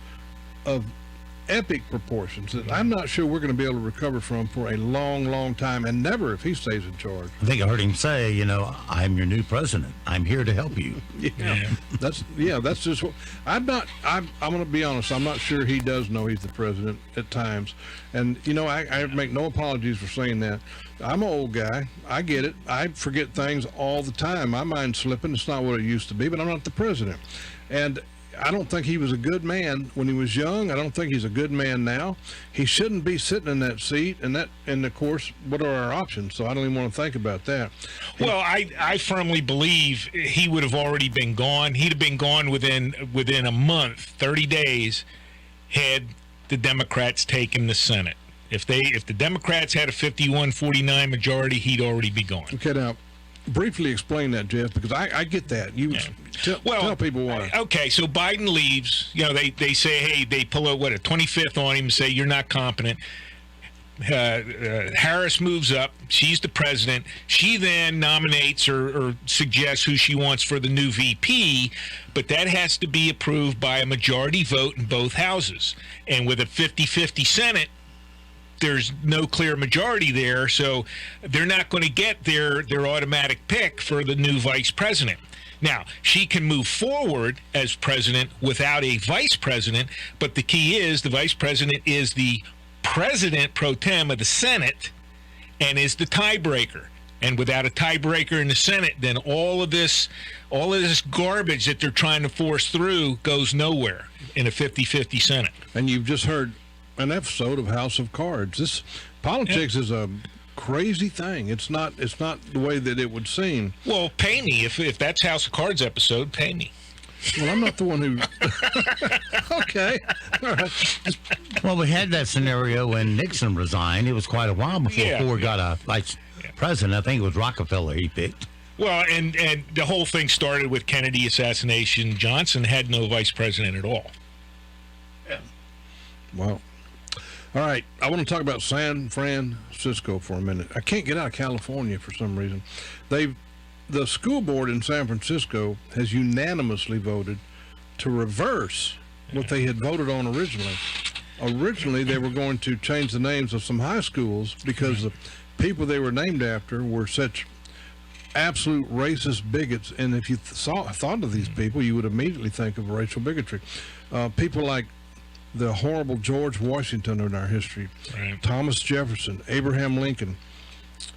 of epic proportions that I'm not sure we're going to be able to recover from for a long, long time, and never if he stays in charge. I think I heard him say, I'm your new president. I'm here to help you. That's just what I'm going to be honest. I'm not sure he does know he's the president at times. And, I make no apologies for saying that. I'm an old guy. I get it. I forget things all the time. My mind's slipping. It's not what it used to be, but I'm not the president. And I don't think he was a good man when he was young. I don't think he's a good man now. He shouldn't be sitting in that seat. And of course, what are our options? So I don't even want to think about that. Well, I firmly believe he would have already been gone. He'd have been gone within a month, 30 days, had the Democrats taken the Senate. If the Democrats had a 51-49 majority, he'd already be gone. Okay, now, briefly explain that, Jeff, because I get that. Tell people why. Okay, so Biden leaves. They say, hey, they pull a 25th on him and say, you're not competent. Harris moves up. She's the president. She then nominates or suggests who she wants for the new VP, but that has to be approved by a majority vote in both houses. And with a 50-50 Senate, there's no clear majority there, so they're not going to get their automatic pick for the new vice president. Now, she can move forward as president without a vice president, but the key is the vice president is the president pro tem of the Senate and is the tiebreaker. And without a tiebreaker in the Senate, then all of this garbage that they're trying to force through goes nowhere in a 50-50 Senate. And you've just heard an episode of House of Cards. This politics is a crazy thing. It's not the way that it would seem. Well, pay me if that's House of Cards episode. Pay me. Well, I'm not the one who. Okay. All right. Well, we had that scenario when Nixon resigned. It was quite a while before Ford got a vice president. I think it was Rockefeller he picked. Well, and the whole thing started with Kennedy assassination. Johnson had no vice president at all. Yeah. Well. All right, I want to talk about San Francisco for a minute. I can't get out of California for some reason. The school board in San Francisco has unanimously voted to reverse what they had voted on originally. Originally, they were going to change the names of some high schools because the people they were named after were such absolute racist bigots. And if you thought of these people, you would immediately think of racial bigotry. People like the horrible George Washington in our history, Thomas Jefferson, Abraham Lincoln,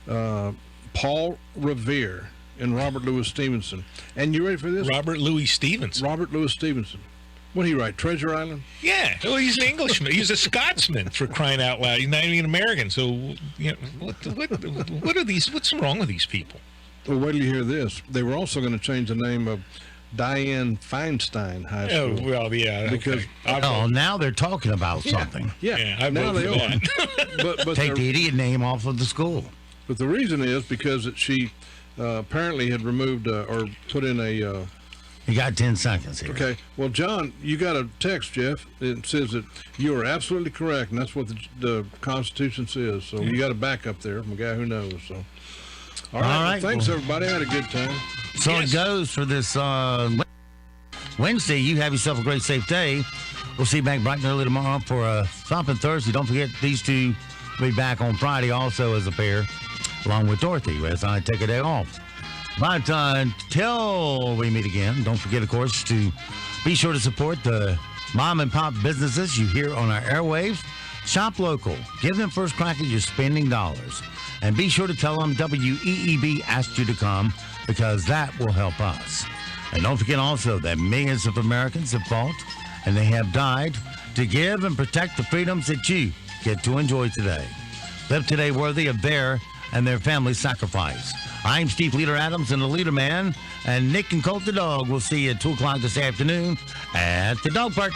Paul Revere, and Robert Louis Stevenson. And you ready for this? Robert Louis Stevenson. What did he write? Treasure Island? Yeah. Well, he's an Englishman. He's a Scotsman, for crying out loud. He's not even American. So, what are these? What's wrong with these people? Well, wait till you hear this. They were also going to change the name of Dianne Feinstein High School. Oh, well, yeah. Because now they're talking about something. Yeah, I now they are. But take the idiot name off of the school. But the reason is because she apparently had removed or put in a... You got 10 seconds here. Okay. Well, John, you got a text, Jeff. It says that you are absolutely correct, and that's what the Constitution says. So you got a backup there from a guy who knows. So, all right. Well, thanks, everybody. I had a good time. So it goes for this Wednesday. You have yourself a great, safe day. We'll see you back bright and early tomorrow for Stomping Thursday. Don't forget, these two will be back on Friday also as a pair, along with Dorothy, as I take a day off. But until we meet again, don't forget, of course, to be sure to support the mom and pop businesses you hear on our airwaves. Shop local. Give them first crack at your spending dollars. And be sure to tell them WEEB asked you to come, because that will help us. And don't forget also that millions of Americans have fought and they have died to give and protect the freedoms that you get to enjoy today. Live today worthy of their and their family's sacrifice. I'm Steve Leader Adams and the LeaderMan, and Nick and Colt the dog will see you at 2 o'clock this afternoon at the dog park.